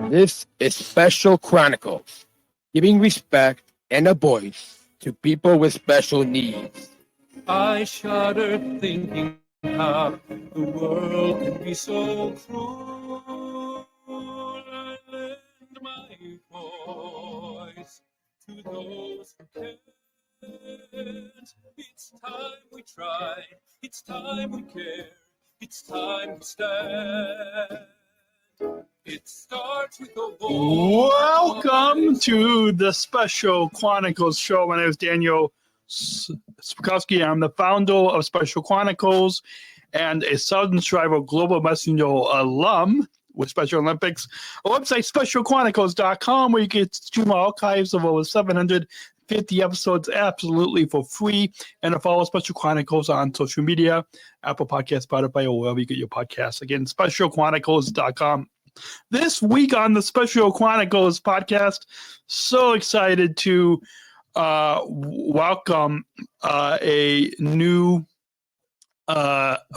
This is Special Chronicles, giving respect and a voice to people with special needs. I shudder thinking how the world can be so cruel. I lend my voice to those who can't. It's time we try, it's time we care, it's time we stand. It starts with a voice. Welcome to the Special Chronicles show. My name is Daniel Smrokowski. I'm the founder of Special Chronicles and a Sargent Shriver Global Messenger alum with Special Olympics. Our website, specialchronicles.com, where you can stream our archives of over 750 episodes absolutely for free, and to follow Special Chronicles on social media, Apple Podcasts, Spotify, or wherever you get your podcasts. Again, specialchronicles.com. This week on the Special Chronicles podcast, so excited to welcome a new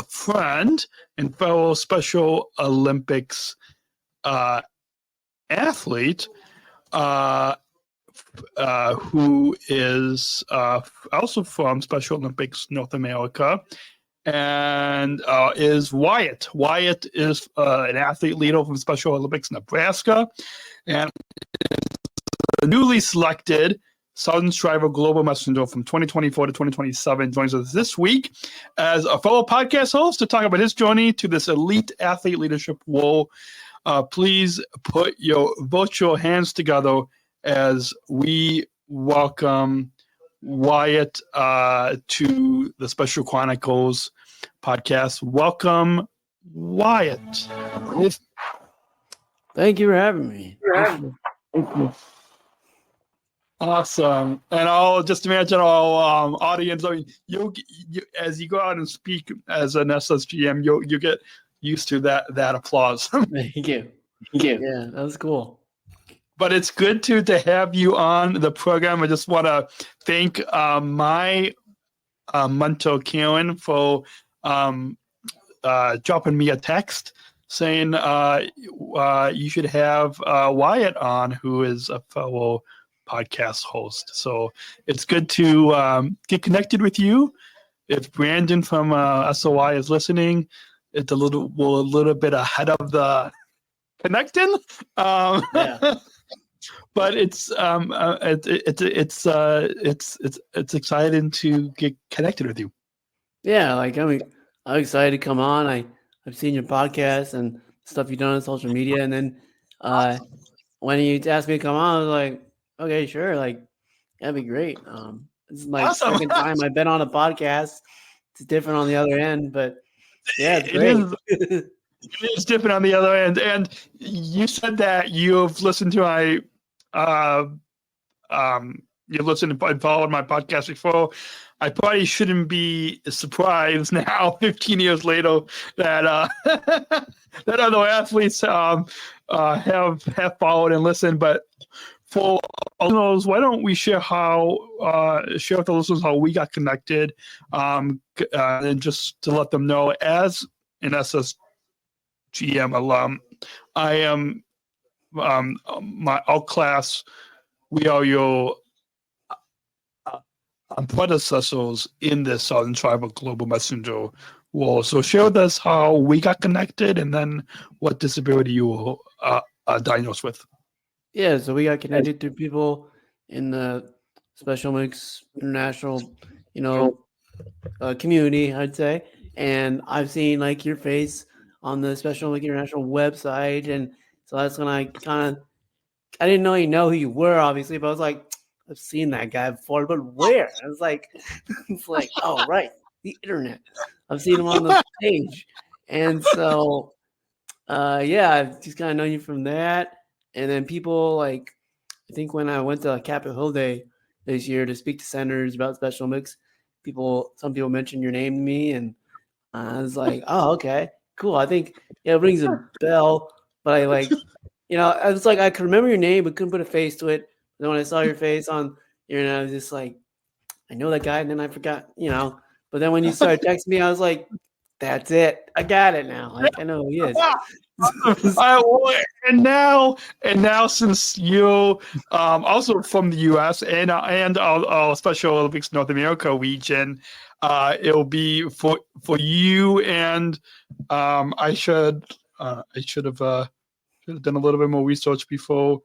friend and fellow Special Olympics athlete who is also from Special Olympics North America, and is Wyatt. Wyatt is an athlete leader from Special Olympics Nebraska, and is the newly selected Sargent Shriver Global Messenger from 2024 to 2027. Joins us this week as a fellow podcast host to talk about his journey to this elite athlete leadership role. Please put your virtual hands together as we welcome Wyatt to the Special Chronicles podcast. Welcome, Wyatt. Thank you for having me. Thank you. Awesome. And I'll just imagine our audience, I mean, you as you go out and speak as an SSGM, you get used to that applause. Thank you. Yeah, that was cool. But it's good to have you on the program. I just want to thank my mentor, Karen, for dropping me a text saying you should have Wyatt on, who is a fellow podcast host. So it's good to get connected with you. If Brandon from SOI is listening, it's a little bit ahead of the connecting. Yeah. But it's exciting to get connected with you. Yeah, like I'm excited to come on. I've seen your podcast and stuff you've done on social media, and then when you asked me to come on, I was like, okay, sure, like that'd be great. This is my Awesome. second time I've been on a podcast. It's different on the other end, but yeah, it's great. It's different on the other end. And you said that you've listened to my you've listened and followed my podcast before. I probably shouldn't be surprised now, 15 years later, that that other athletes have followed and listened. But for listeners, why don't we share with the listeners how we got connected, and just to let them know, as an SSGM alum, I am our class. We are your predecessors in the Sargent Shriver Global Messenger role. So share with us how we got connected, and then what disability you were diagnosed with. Yeah, so we got connected through people in the Special Olympics International, community, I'd say. And I've seen like your face on the Special Olympics International website, and so that's when I didn't know who you were, obviously, but I was like, I've seen that guy before, but where? I was like, it's like, oh, right, the internet. I've seen him on the page. And so, I've just kind of known you from that. And then people, like, I think when I went to Capitol Hill Day this year to speak to senators about Special Olympics, some people mentioned your name to me, and I was like, oh, okay, cool. I think it rings a bell, but I was like, I could remember your name, but couldn't put a face to it. Then when I saw your face on here, I was just like, I know that guy, and then I forgot, But then when you started texting me, I was like, that's it. I got it now. Like, I know who he is. And now, since you also from the U.S. and our Special Olympics North America region, it'll be for you. And I should have done a little bit more research before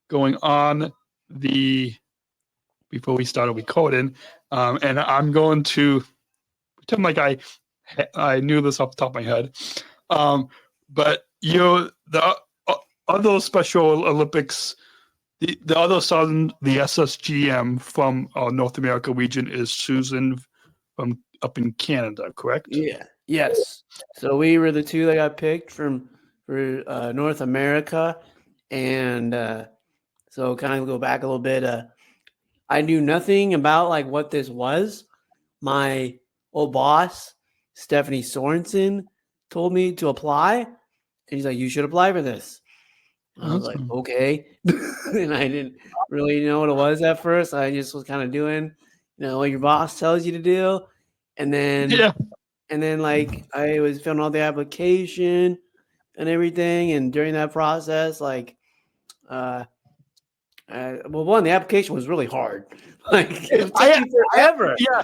going on before we started recording. And I'm going to pretend like I knew this off the top of my head. But the other Special Olympics, the other son, the SSGM from our North America region is Susan from up in Canada, correct? Yeah. Yes. So we were the two that got picked for North America, and so kind of go back a little bit. I knew nothing about like what this was. My old boss, Stephanie Sorensen, told me to apply, and he's like, "You should apply for this." I was like, "Okay," and I didn't really know what it was at first. I just was kind of doing, what your boss tells you to do, and then like I was filling out the application and everything, and during that process, like, the application was really hard. Like, it took forever. Yeah,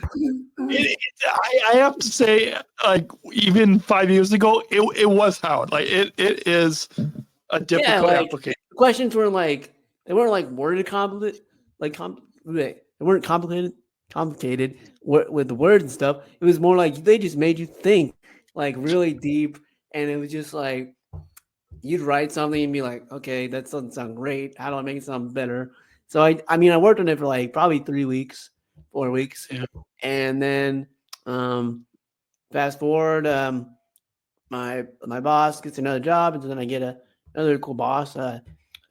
I have to say, like, even 5 years ago, it was hard. Like, it is a difficult application. The questions were like, they weren't like worded complicated, they weren't complicated with the words and stuff. It was more like they just made you think, like, really deep, and it was just like you'd write something and be like, okay, that doesn't sound great. How do I make it sound better? So I worked on it for like probably 4 weeks, and then fast forward, my boss gets another job, and then I get another cool boss, Emma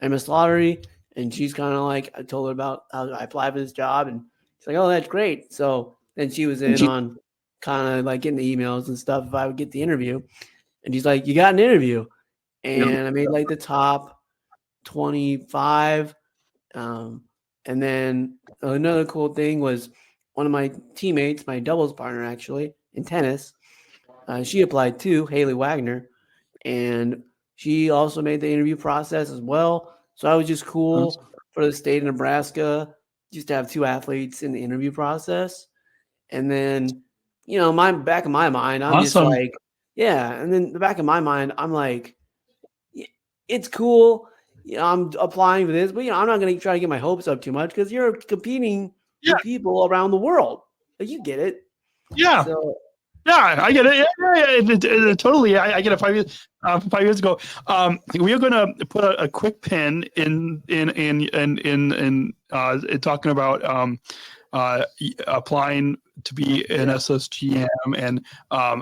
Slattery, and she's kind of like, I told her about how I applied for this job, and she's like, oh, that's great. So then she was in on kind of like getting the emails and stuff if I would get the interview, and she's like, you got an interview, and I made like the top 25. And then another cool thing was one of my teammates, my doubles partner actually in tennis, she applied too, Haley Wagner, and she also made the interview process as well. So I was just cool for the state of Nebraska just to have two athletes in the interview process. And then, back in my mind, I'm just like, and then the back of my mind, I'm like, it's cool. I'm applying for this, but I'm not going to try to get my hopes up too much because you're competing with people around the world. Like, you get it. Yeah. So, yeah, I get it. Yeah, totally. I get it. 5 years ago. We are going to put a quick pin in talking about applying to be an SSGM,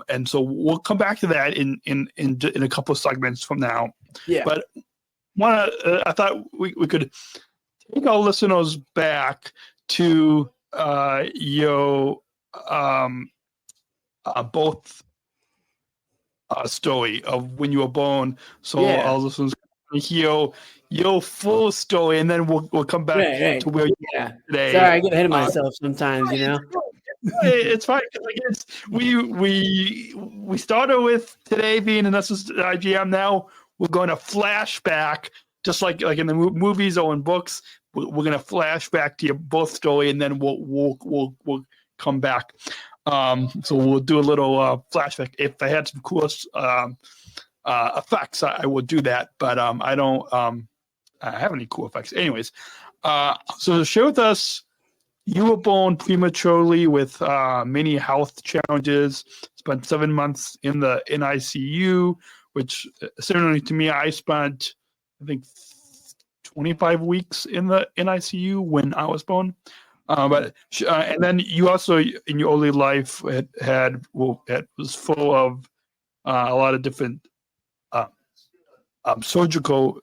and so we'll come back to that in a couple of segments from now. Yeah. But I thought we could take our listeners back to your both story of when you were born. So our listeners can hear your full story, and then we'll come back to where you are today. Sorry, I get ahead of myself sometimes, It's fine. We started with today being an SSGM. Now we're going to flashback, just like in the movies or in books. We're going to flash back to your both story, and then we'll come back. So we'll do a little flashback. If I had some cool effects, I would do that. But I don't have any cool effects. Anyways, so share with us. You were born prematurely with many health challenges. Spent 7 months in the NICU, which similarly to me, I spent, I think, 25 weeks in the NICU when I was born. And then you also, in your early life, it was full of a lot of different surgical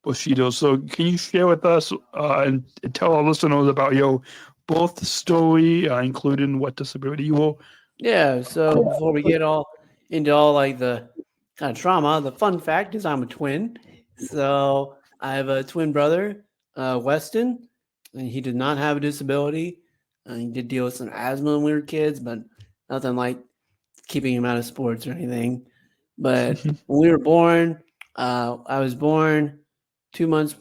procedures. So can you share with us and tell our listeners about your birth story, including what disability you were? Yeah. So before we get into all like the kind of trauma, the fun fact is I'm a twin. So I have a twin brother, Weston, and he did not have a disability. He did deal with some asthma when we were kids, but nothing like keeping him out of sports or anything. But when we were born, I was born 2 months,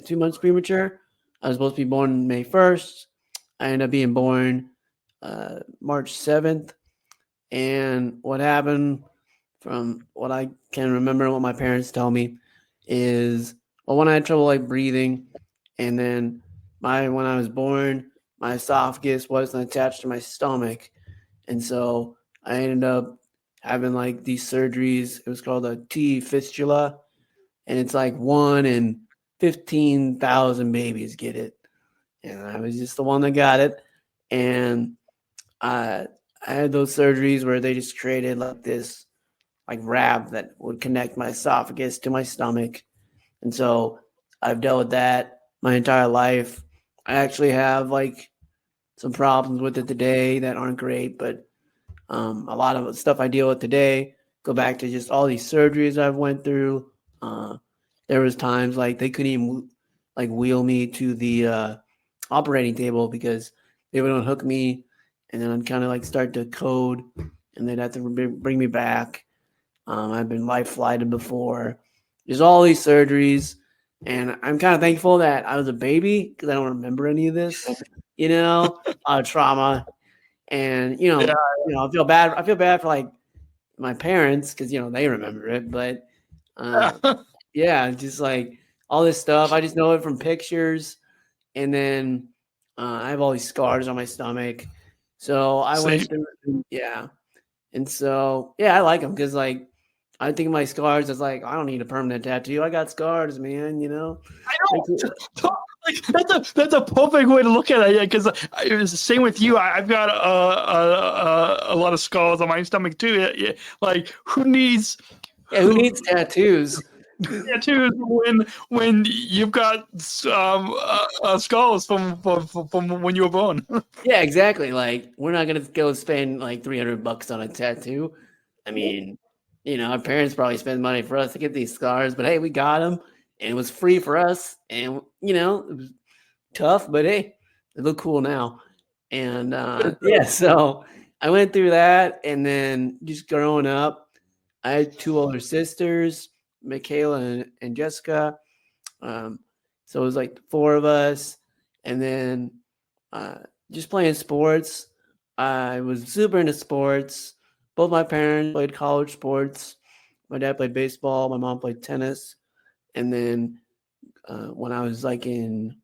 2 months premature. I was supposed to be born May 1st. I ended up being born March 7th. And what happened, from what I can remember, what my parents tell me is, well, when I had trouble like breathing, and then when I was born, my esophagus wasn't attached to my stomach, and so I ended up having like these surgeries. It was called a T fistula, and it's like 1 in 15,000 babies get it, and I was just the one that got it, and I had those surgeries where they just created like this like wrap that would connect my esophagus to my stomach. And so I've dealt with that my entire life. I actually have like some problems with it today that aren't great, but a lot of the stuff I deal with today go back to just all these surgeries I've went through. There was times like they couldn't even like wheel me to the operating table because they would unhook me, and then I'd kind of like start to code, and they'd have to bring me back. I've been life flighted before. There's all these surgeries, and I'm kind of thankful that I was a baby because I don't remember any of this, trauma. And Yeah. I feel bad. I feel bad for like my parents because they remember it, but yeah, just like all this stuff. I just know it from pictures, and then I have all these scars on my stomach. So I went through, yeah, and so yeah, I like them because like I think of my scars as like I don't need a permanent tattoo. I got scars, man. I know. Like, that's a perfect way to look at it, because it was the same with you. I've got a lot of scars on my stomach too. Like, who needs tattoos? Tattoos when you've got scars from when you were born? Yeah, exactly. Like we're not gonna go spend like $300 on a tattoo. I mean, our parents probably spend money for us to get these scars, but hey, we got them, and it was free for us, and it was tough, but hey, they look cool now. And yeah, so I went through that, and then just growing up, I had 2 older sisters, Michaela and Jessica. So it was like 4 of us, and then just playing sports. I was super into sports. Both my parents played college sports. My dad played baseball. My mom played tennis. And then when I was like in,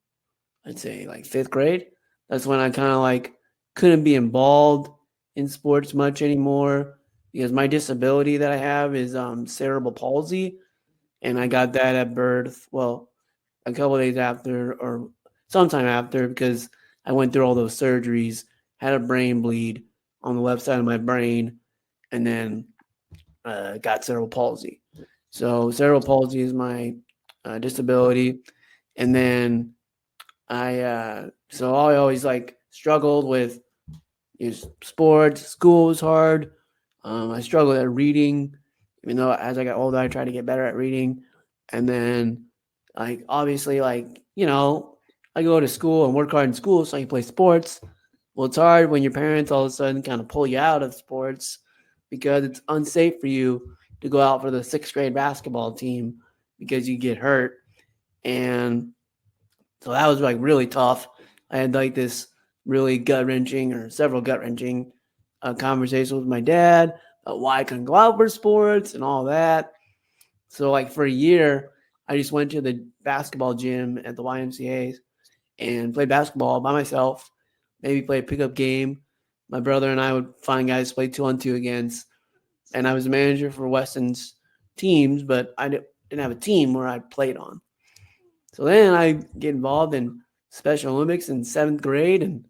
I'd say like 5th grade, that's when I kind of like couldn't be involved in sports much anymore because my disability that I have is cerebral palsy. And I got that at birth. Well, a couple of days after or sometime after, because I went through all those surgeries, had a brain bleed on the left side of my brain, and then got cerebral palsy. So cerebral palsy is my disability. And then I always like struggled with sports. School was hard. I struggled at reading, even though as I got older, I tried to get better at reading. And then like, obviously, like, I go to school and work hard in school so I can play sports. Well, it's hard when your parents all of a sudden kind of pull you out of sports because it's unsafe for you to go out for the 6th grade basketball team because you get hurt. And so that was like really tough. I had like this really gut-wrenching or several gut-wrenching conversations with my dad about why I couldn't go out for sports and all that. So like for a year, I just went to the basketball gym at the YMCA and played basketball by myself, maybe play a pickup game. My brother and I would find guys to play 2-on-2 against. And I was a manager for Weston's teams, but I didn't have a team where I played on. So then I get involved in Special Olympics in 7th grade, and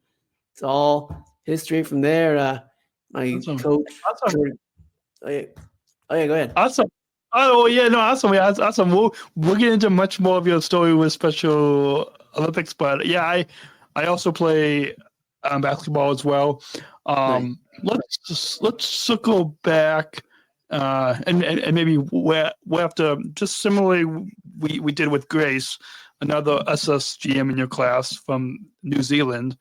it's all history from there. My coach. Awesome. Oh yeah, go ahead. Awesome. Oh yeah, no, awesome. Yeah, awesome. We'll get into much more of your story with Special Olympics, but yeah, I also play basketball as well. Nice. Let's circle back, and maybe we'll have to just similarly we did with Grace, another SSGM in your class from New Zealand.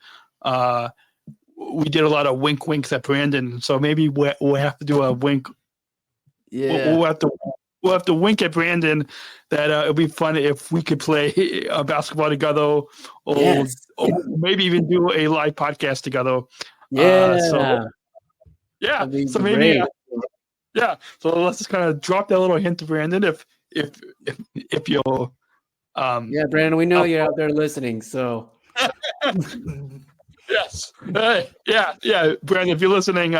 We did a lot of winks at Brandon, so maybe we'll have to do a wink. Yeah. We'll we'll have to wink at Brandon that it'd be fun if we could play basketball together, or maybe even do a live podcast together. Yeah. So That'd be so maybe great. so let's just kind of drop that little hint to Brandon if you'll Yeah, Brandon, we know you're out there listening, so yes. Yeah. Brandon, if you're listening,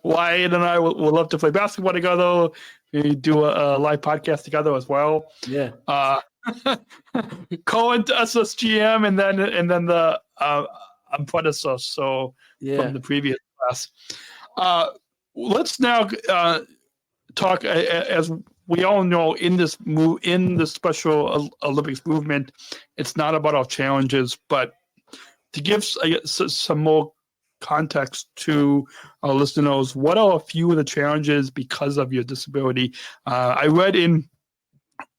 Wyatt and I will love to play basketball together. We do a live podcast together as well. yeah. Cohen to SSGM and then the predecessor, so from the previous class. Let's now talk, as we all know, in the Special Olympics movement, it's not about our challenges, but to give some more context to our listeners, what are a few of the challenges because of your disability? I read in,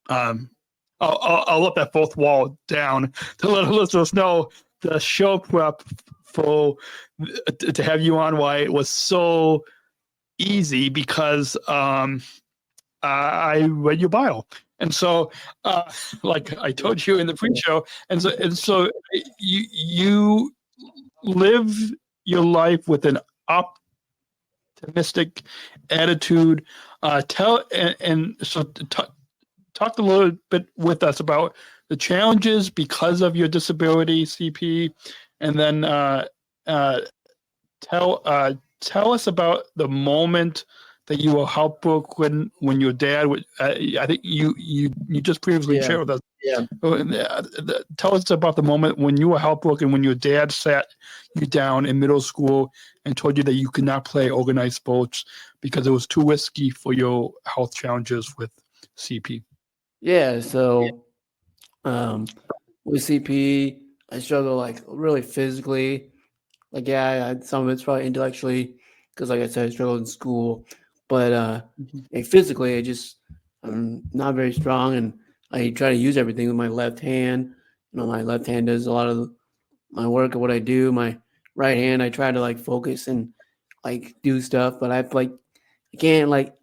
I'll let that fourth wall down to let our listeners know the show prep to have you on, why it was so easy because I read your bio. And so, like I told you in the pre-show, and so you live your life with an optimistic attitude. Talk a little bit with us about the challenges because of your disability, CP, and then tell us about the moment that you were heartbroken when your dad would. I think you just previously shared with us. Yeah. Tell us about the moment when you were heartbroken when your dad sat you down in middle school and told you that you could not play organized sports because it was too risky for your health challenges with CP. Yeah. So, with CP, I struggle like really physically. Like, some of it's probably intellectually because, like I said, I struggled in school. But like physically, I'm not very strong, and I try to use everything with my left hand. My left hand does a lot of my work of what I do. My right hand, I try to like focus and like do stuff, but I can't like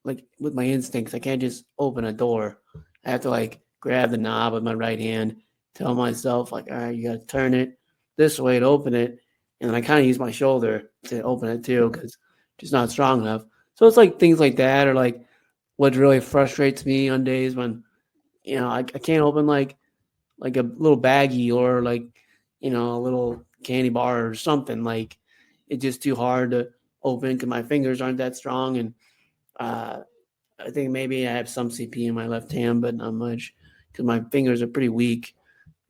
with my instincts, I can't just open a door. I have to like grab the knob with my right hand, tell myself like, all right, you got to turn it this way to open it, and then I kind of use my shoulder to open it too because it's just not strong enough. So it's like things like that, or like what really frustrates me on days when, I can't open like a little baggie or like, a little candy bar or something. Like it's just too hard to open because my fingers aren't that strong. And I think maybe I have some CP in my left hand, but not much because my fingers are pretty weak.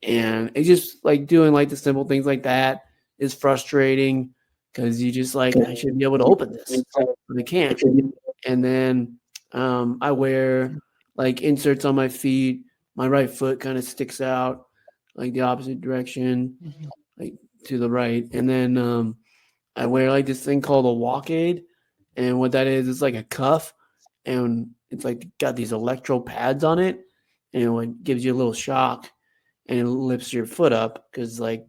And it's just like doing like the simple things like that is frustrating because you just like, I should be able to open this, but I can't. And then I wear like inserts on my feet. My right foot kind of sticks out like the opposite direction, like to the right. And then I wear like this thing called a walk aid. And what that is, it's like a cuff, and it's like got these electro pads on it, and it gives you a little shock, and it lifts your foot up because like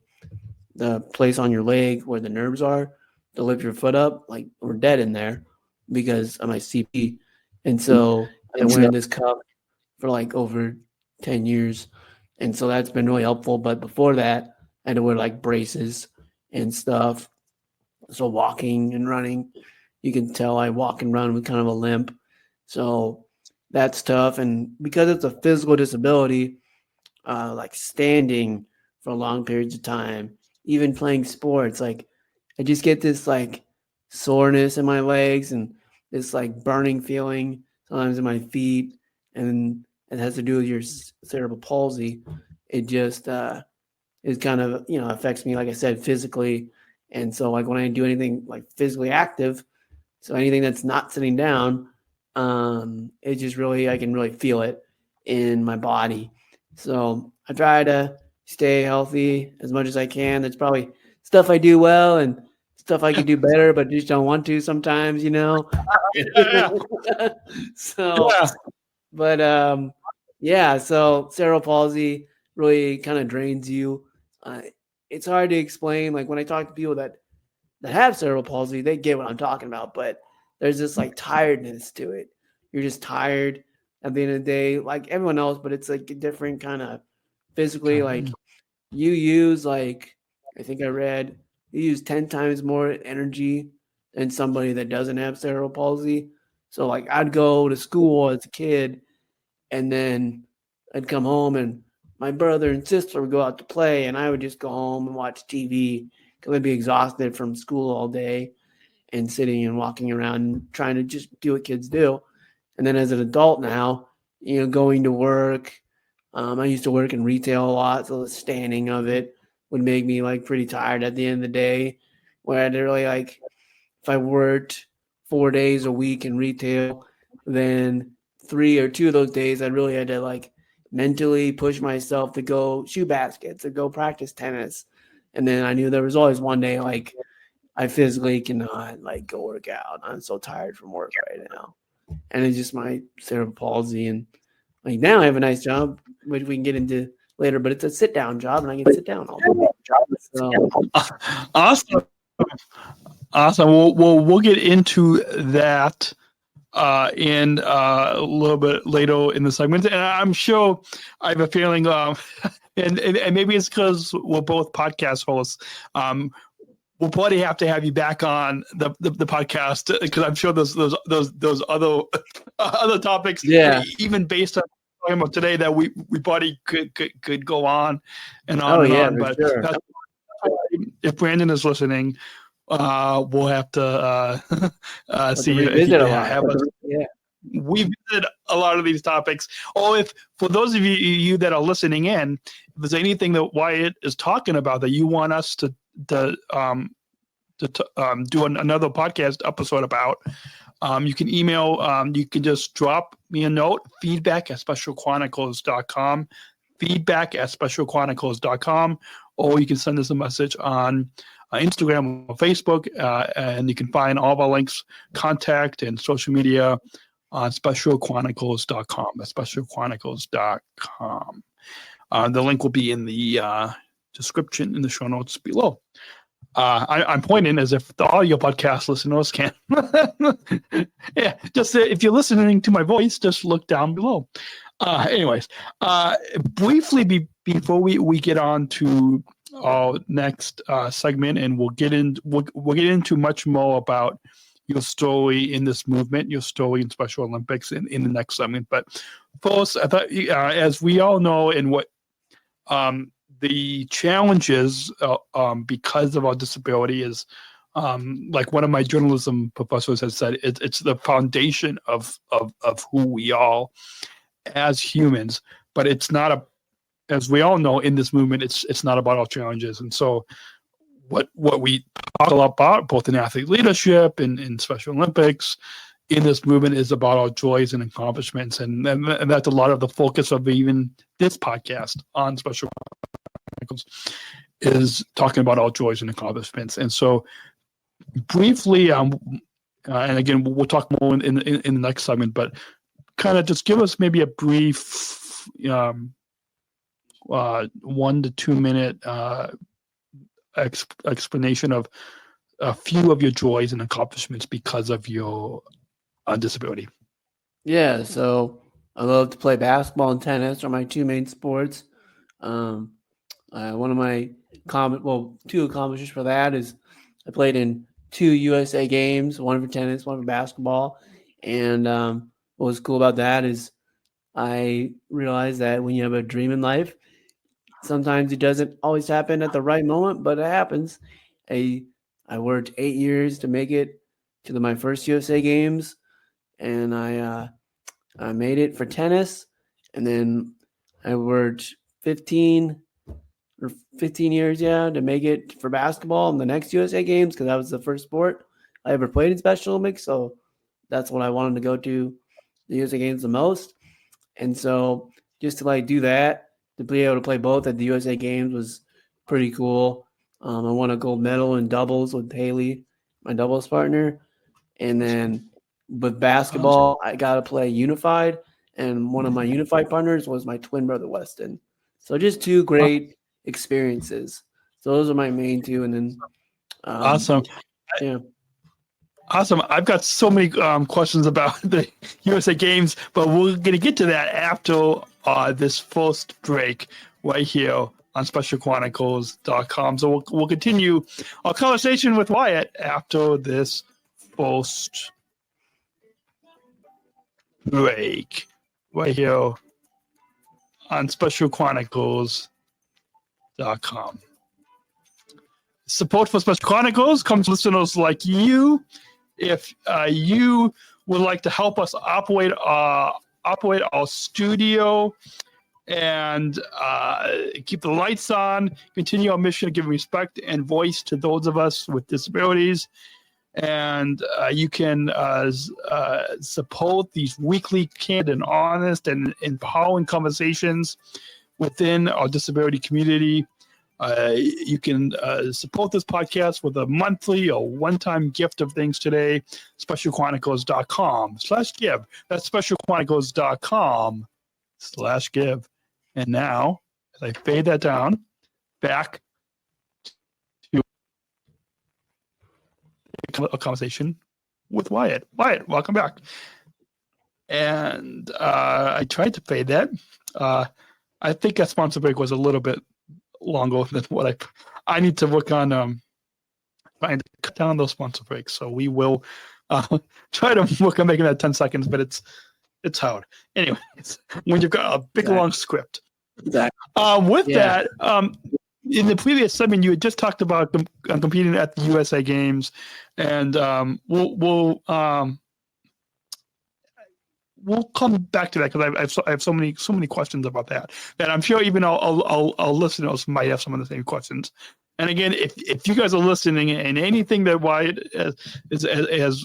the place on your leg where the nerves are to lift your foot up, like we're dead in there because of my CP. And so I've been wearing this cuff for like over 10 years. And so that's been really helpful. But before that, I had to wear like braces and stuff. So walking and running, you can tell I walk and run with kind of a limp. So that's tough. And because it's a physical disability, like standing for long periods of time, even playing sports, like I just get this like soreness in my legs and this like burning feeling sometimes in my feet, and it has to do with your cerebral palsy. It just it kind of affects me, like I said, physically. And so like when I do anything like physically active, so anything that's not sitting down, it just really, I can really feel it in my body. So I try to stay healthy as much as I can. That's probably stuff I do well and stuff I could do better, but just don't want to sometimes, So, but so cerebral palsy really kind of drains you. It's hard to explain. Like when I talk to people that have cerebral palsy, they get what I'm talking about, but there's this like tiredness to it. You're just tired. at the end of the day, like everyone else, but it's like a different kind of physically. Like you use like I think I read you use 10 times more energy than somebody that doesn't have cerebral palsy. So like I'd go to school as a kid, and then I'd come home and my brother and sister would go out to play, and I would just go home and watch TV because I'd be exhausted from school all day and sitting and walking around and trying to just do what kids do. And then as an adult now, going to work. I used to work in retail a lot, so the standing of it would make me like pretty tired at the end of the day. Where I'd really like if I worked 4 days a week in retail, then 3 or 2 of those days I really had to like mentally push myself to go shoe baskets or go practice tennis. And then I knew there was always one day like I physically cannot like go work out. I'm so tired from work right now. And it's just my cerebral palsy. And like now I have a nice job, which we can get into later, but it's a sit down job and I can sit down all day. So. Awesome. We'll get into that in a little bit later in the segment. And I'm sure I have a feeling, and maybe it's because we're both podcast hosts. We'll probably have to have you back on the podcast because I'm sure those other topics, even based on talking about today, that we probably could go on and on and on. But sure. If Brandon is listening, we'll have to see if he have us. We visit a lot of these topics. Or if for those of you that are listening in, if there's anything that Wyatt is talking about that you want us to do another podcast episode about, you can email, you can just drop me a note, feedback@specialchronicles.com, feedback@specialchronicles.com, or you can send us a message on Instagram or Facebook, and you can find all of our links, contact, and social media on specialchronicles.com. That's specialchronicles.com. The link will be in the description in the show notes below. I'm pointing as if the audio podcast listeners can. Yeah, just if you're listening to my voice, just look down below. Anyways, briefly before we get on to our next segment, and we'll get into much more about your story in this movement, your story in Special Olympics in the next segment. But first, I thought, as we all know, and what the challenges because of our disability is, like one of my journalism professors has said, it's the foundation of who we are as humans. But it's not as we all know in this movement, it's not about our challenges. And so what we talk a lot about, both in athlete leadership and in Special Olympics, in this movement, is about our joys and accomplishments. And that's a lot of the focus of even this podcast on Special Chronicles, is talking about our joys and accomplishments. And so briefly, and again, we'll talk more in the next segment, but kind of just give us maybe a brief 1 to 2 minute explanation of a few of your joys and accomplishments because of your disability. Yeah, so I love to play basketball and tennis are my two main sports. One of my two accomplishments for that is I played in 2 USA games, one for tennis, one for basketball. And what was cool about that is I realized that when you have a dream in life, sometimes it doesn't always happen at the right moment, but it happens. I worked 8 years to make it to my first USA games, and I made it for tennis. And then I worked 15 years, to make it for basketball in the next USA games, because that was the first sport I ever played in Special Olympics. So that's what I wanted to go to the USA games the most. And so just to like do that, to be able to play both at the USA Games was pretty cool. I won a gold medal in doubles with Haley, my doubles partner. And then with basketball, I got to play unified. And one of my unified partners was my twin brother, Weston. So just 2 great experiences. So those are my main 2. And then awesome. Yeah. Awesome. I've got so many questions about the USA Games, but we're going to get to that after this first break right here on SpecialChronicles.com. So we'll continue our conversation with Wyatt after this first break right here on SpecialChronicles.com. Support for Special Chronicles comes from listeners like you. If you would like to help us operate our studio and keep the lights on, continue our mission of giving respect and voice to those of us with disabilities, and you can support these weekly, candid, and honest, and empowering conversations within our disability community. You can support this podcast with a monthly or one-time gift of things today. SpecialChronicles.com/give. That's SpecialChronicles.com/give. And now, as I fade that down, back to a conversation with Wyatt. Wyatt, welcome back. And I tried to fade that. I think that sponsor break was a little bit longer than what I need to work on trying to cut down those sponsor breaks. So we will try to work on making that 10 seconds, but it's hard. Anyway, when you've got a big long script. Exactly. With that, in the previous segment, you had just talked about competing at the USA Games, and we'll come back to that because I have so many questions about that I'm sure even our listeners might have some of the same questions. And again, if you guys are listening and anything that Wyatt as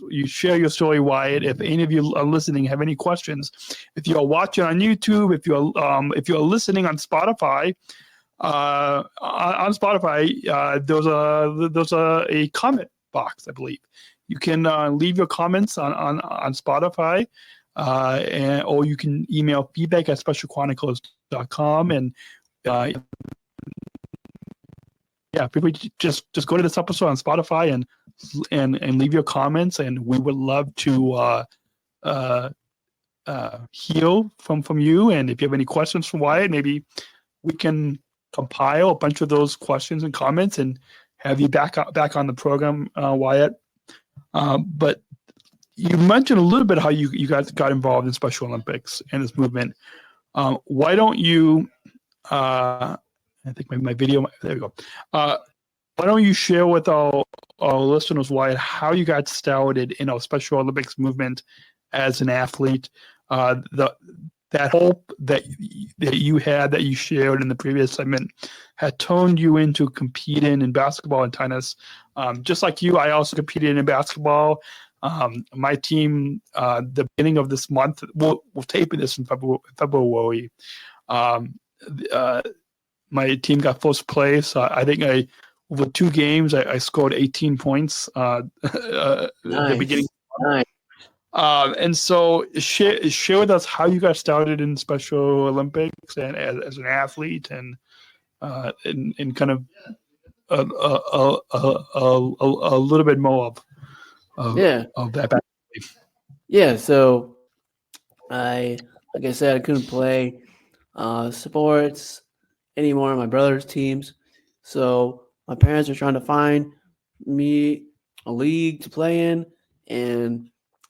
you share your story, Wyatt, if any of you are listening have any questions, if you're watching on YouTube, if you're listening on Spotify, there's a comment box, I believe. You can leave your comments on Spotify. Or you can email feedback@specialchronicles.com, and people just go to this episode on Spotify and leave your comments, and we would love to hear from you. And if you have any questions for Wyatt, maybe we can compile a bunch of those questions and comments and have you back on the program, Wyatt. But you mentioned a little bit how you guys got involved in Special Olympics and this movement. Why don't you, I think my video, there we go. Why don't you share with our listeners, Wyatt, how you got started in our Special Olympics movement as an athlete, that hope that you had, that you shared in the previous segment, had turned you into competing in basketball and tennis. Just like you, I also competed in basketball. My team, the beginning of this month, we're taping this in February. My team got first place. I think over 2 games, I scored 18 points at the beginning. Nice. And so share with us how you got started in Special Olympics and as an athlete, and kind of a little bit more of that. Yeah, so like I said, I couldn't play sports anymore on my brother's teams. So my parents were trying to find me a league to play in, and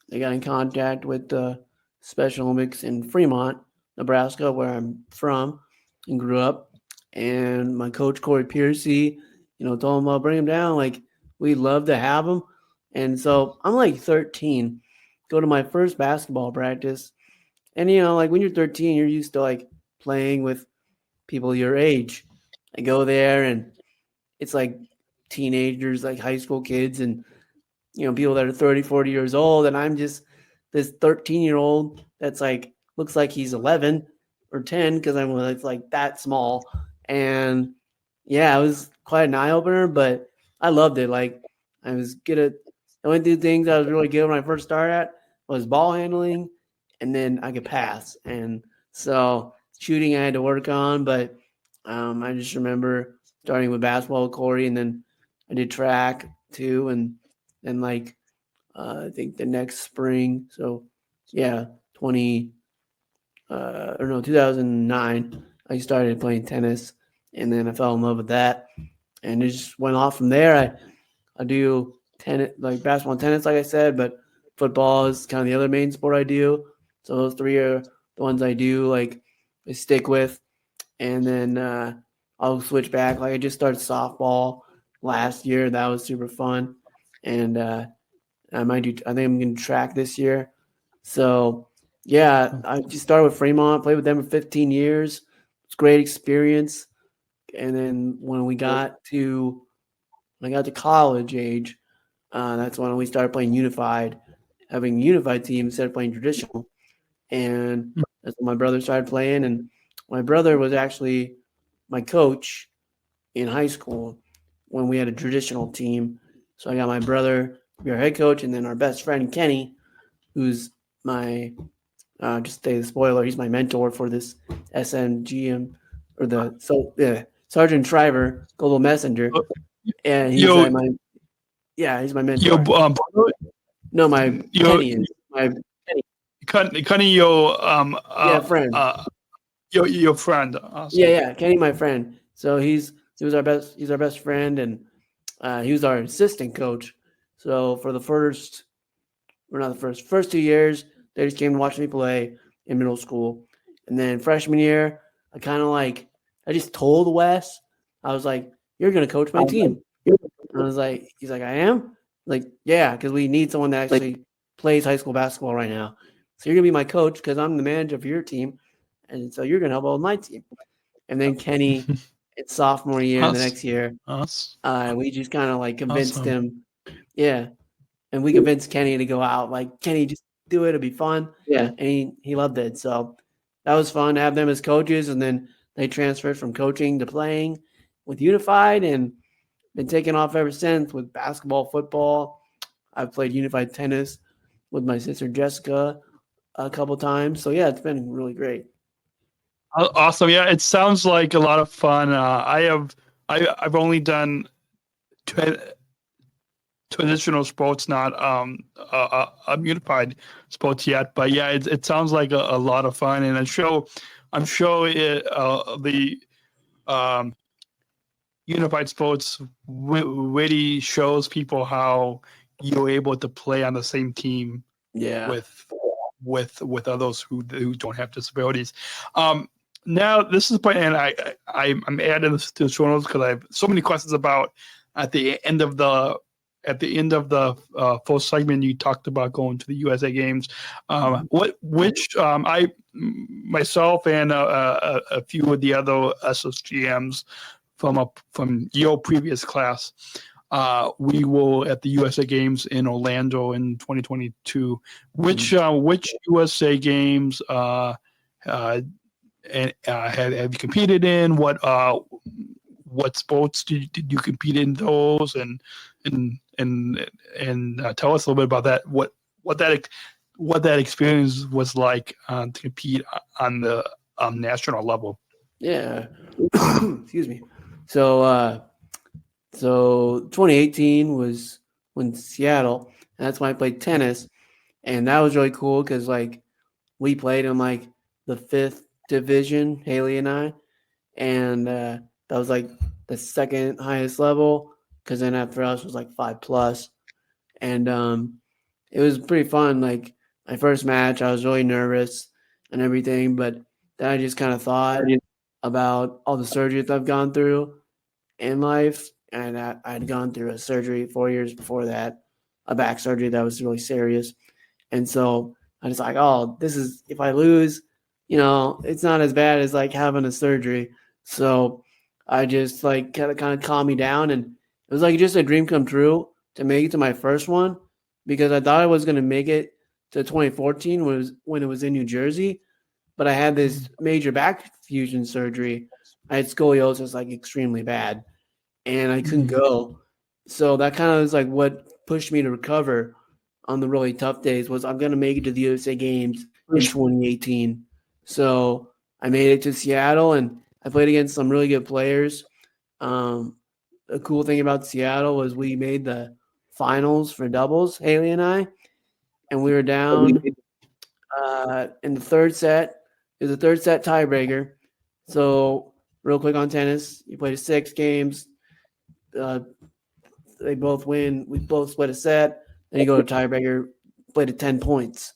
they got in contact with the Special Olympics in Fremont, Nebraska, where I'm from and grew up. And my coach, Corey Piercy, told him I'll bring him down. Like, we'd love to have him. And so I'm like 13, go to my first basketball practice. And, like when you're 13, you're used to like playing with people your age. I go there and it's like teenagers, like high school kids, and, people that are 30, 40 years old. And I'm just this 13-year-old that's like, looks like he's 11 or 10 because I'm like that small. And yeah, it was quite an eye opener, but I loved it. Like, I was good at the only 2 things I was really good when I first started at was ball handling, and then I could pass. And so shooting I had to work on, but I just remember starting with basketball with Corey, and then I did track too. And then like I think the next spring. So yeah, 2009, I started playing tennis, and then I fell in love with that, and it just went off from there. I do tennis, like basketball and tennis, like I said, but football is kind of the other main sport I do. So those three are the ones I do, like I stick with, and then I'll switch back. Like I just started softball last year. That was super fun, and I think I'm going to track this year. So yeah, I just started with Fremont, played with them for 15 years. It's a great experience. And then when I got to college age, that's when we started playing unified, having a unified team instead of playing traditional. And that's when my brother started playing. And my brother was actually my coach in high school when we had a traditional team. So I got my brother to be our head coach, and then our best friend Kenny, who's my just say the spoiler, he's my mentor for this SSGM or Sergeant Shriver, Global Messenger, and he's Yo, he's my mentor. Yo, No, my Kenny is my Kenny, your friend. Your friend. Awesome. Yeah, Kenny, my friend. So he's our best friend, and he was our assistant coach. So for the first 2 years, they just came to watch me play in middle school. And then freshman year, I just told Wes, I was like, "You're going to coach my team." And I was like, he's like, "I am?" Like, yeah, because we need someone that actually plays high school basketball right now. So you're going to be my coach because I'm the manager of your team. And so you're going to help out with my team. And then Kenny, it's sophomore year, and the next year, we just kind of like convinced him. Yeah. And we convinced Kenny to go out. Like, Kenny, just do it. It'll be fun. Yeah. And he loved it. So that was fun to have them as coaches. And then they transferred from coaching to playing with Unified and been taking off ever since with basketball, football. I've played Unified tennis with my sister Jessica a couple times. So, yeah, it's been really great. Awesome. Yeah, it sounds like a lot of fun. I've only done traditional sports, not unified sports yet. But yeah, it sounds like a lot of fun, and I'm sure the unified sports really shows people how you're able to play on the same team. Yeah. With others who don't have disabilities. Now this is the point, and I'm adding this to the show notes because I have so many questions about at the end of the first segment. You talked about going to the USA Games. I myself and a few of the other SSGMs from your previous class, we were at the USA Games in Orlando in 2022. Which USA Games have you competed in? What sports did you compete in those? And tell us a little bit about that. What that experience was like to compete on the national level. Yeah. Excuse me. So 2018 was when Seattle, and that's when I played tennis, and that was really cool because like we played in like the 5th division, Haley and I, and that was like the second highest level because then after us was like 5+, and it was pretty fun. Like my first match, I was really nervous and everything, but then I just kind of thought about all the surgeries I've gone through in life, and I had gone through a surgery 4 years before that, a back surgery that was really serious, and so I was like, oh, this is, if I lose, it's not as bad as like having a surgery. So I just like kind of calmed me down, and it was like just a dream come true to make it to my first one because I thought I was going to make it to 2014 when it was in New Jersey, but I had this major back fusion surgery. I had scoliosis like extremely bad, and I couldn't go. So that kind of was like what pushed me to recover on the really tough days was I'm going to make it to the USA Games in 2018. So I made it to Seattle, and I played against some really good players. The cool thing about Seattle was we made the finals for doubles, Haley and I, and we were down in the third set. It was a third set tiebreaker. So real quick on tennis, you played 6 games. They both win. We both split a set. Then you go to tiebreaker, played at 10 points.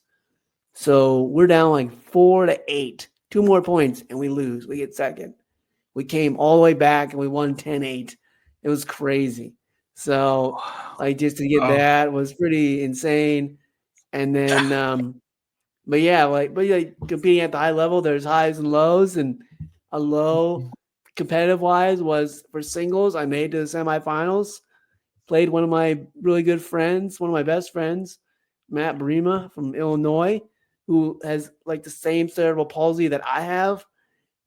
So we're down like 4-8, 2 more points, and we lose. We get second. We came all the way back and we won 10-8. It was crazy. So like just to get that was pretty insane. And then but competing at the high level, there's highs and lows, and a low competitive wise was for singles. I made to the semifinals, played one of my really good friends, one of my best friends, Matt Brema from Illinois, who has like the same cerebral palsy that I have.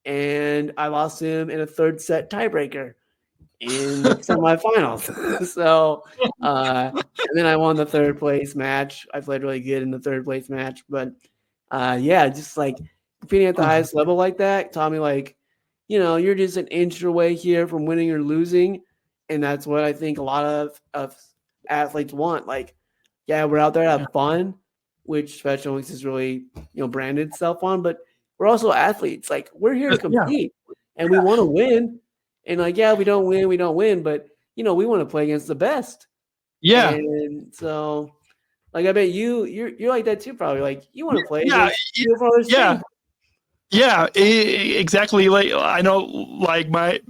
And I lost him in a third set tiebreaker in the semifinals. So, and then I won the third place match. I played really good in the third place match, but just like competing at the highest level like that taught me like, you're just an inch away here from winning or losing. And that's what I think a lot of athletes want. Like, yeah, we're out there to have fun, which Special Olympics is really, branded itself on, but we're also athletes. Like, we're here to compete and we want to win. And like, we don't win, but we want to play against the best. Yeah. And so like, I bet you're like that too, probably. Like, you want to play. Exactly. Like, I know, like my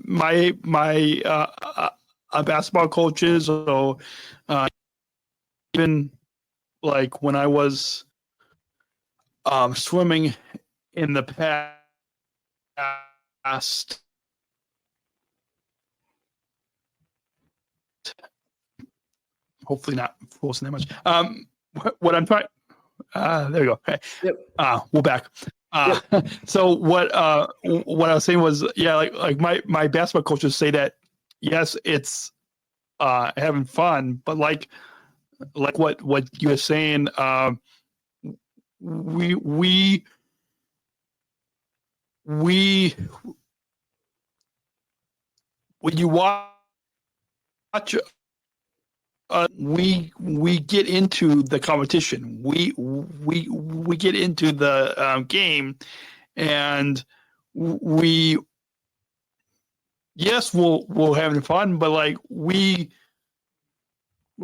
basketball coaches, so even like when I was swimming in the past, hopefully not forcing that much. What I'm trying, there we go. Okay. Yep. We're back. So what I was saying was, like my basketball coaches say that, yes, it's having fun, but like what you're saying, we when you watch, we get into the competition. We get into the game, and we're having fun, but like we're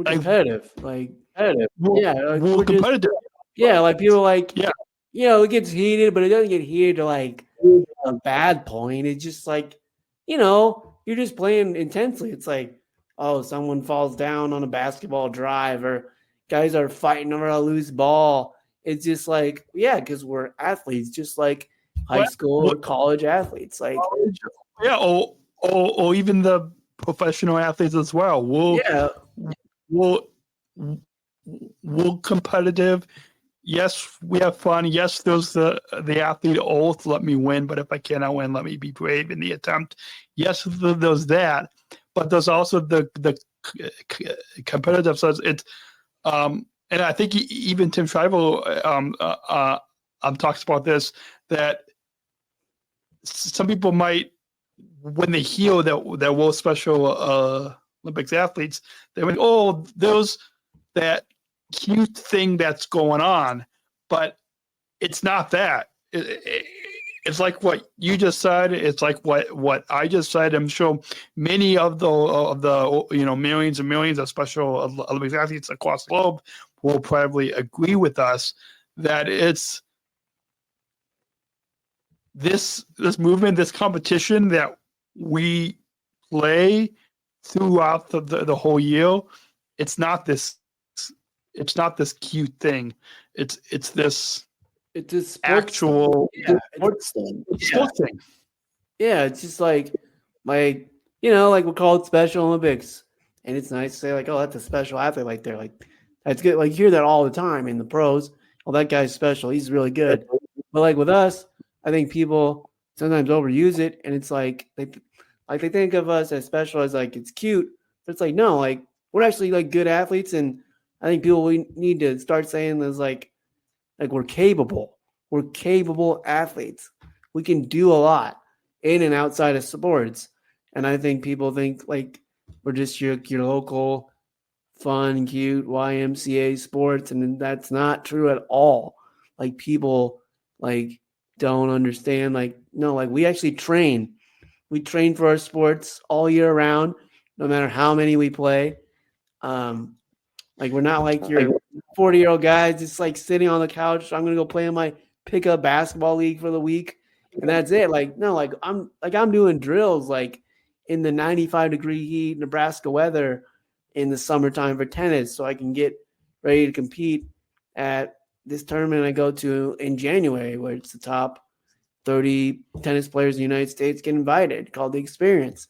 competitive. We're competitive. Like people like it gets heated, but it doesn't get heated to like a bad point. It's just like you're just playing intensely. It's like, oh, someone falls down on a basketball drive, or guys are fighting over a loose ball. It's just like, because we're athletes, just like high school or college athletes. Like, or even the professional athletes as well. We're competitive. Yes, we have fun. Yes, there's the athlete oath, let me win, but if I cannot win, let me be brave in the attempt. Yes, there's that. But there's also the competitive side. It's and I think even Tim Shriver talks about this, that some people might, when they hear that we're Special Olympics athletes, they went, oh, there's that cute thing that's going on, but it's not that. It's like what you just said. It's like what I just said. I'm sure many of the millions and millions of Special Olympics athletes across the globe will probably agree with us that it's this movement, this competition that we play throughout the whole year. It's not this cute thing. It's this. It's a actual sports thing. Sports thing. Yeah, it's just like like we call it Special Olympics, and it's nice to say like, oh, that's a special athlete. Like they're like, that's good. Like you hear that all the time in the pros. Oh, that guy's special. He's really good. But like with us, I think people sometimes overuse it, and it's like they think of us as special as like it's cute, but it's like no, like we're actually like good athletes, and I think we need to start saying this like we're capable. We're capable athletes. We can do a lot in and outside of sports. And I think people think like we're just your local fun, cute YMCA sports, and that's not true at all. Like people like don't understand. Like no, like we actually train. We train for our sports all year round, no matter how many we play. Like we're not like your 40-year-old guys just like sitting on the couch. I'm gonna go play in my pickup basketball league for the week, and that's it. Like no, like I'm doing drills like in the 95-degree heat Nebraska weather in the summertime for tennis, so I can get ready to compete at this tournament I go to in January, where it's the top 30 tennis players in the United States get invited, called the Experience.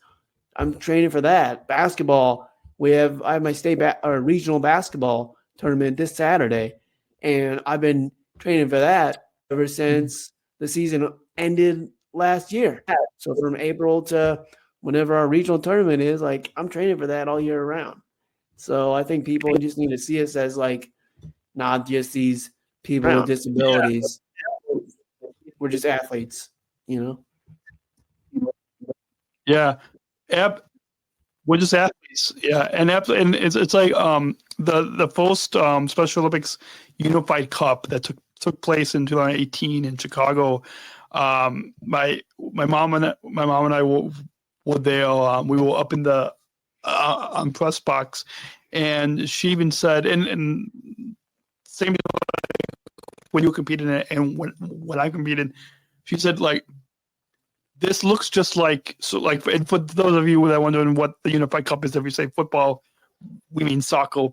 I'm training for that. Basketball, I have my state or regional basketball tournament this Saturday, and I've been training for that ever since the season ended last year. So from April to whenever our regional tournament is, like I'm training for that all year round. So I think people just need to see us as like not just these people with disabilities. We're just athletes, you know? Yeah. We're just athletes. Yeah. And it's like the first Special Olympics Unified Cup that took place in 2018 in Chicago. My mom and I were there. We were up in the on press box, and she even said, and same when you competed and when I competed, she said like, this looks just like, so like, and for those of you that are wondering what the Unified Cup is, if you say football, we mean soccer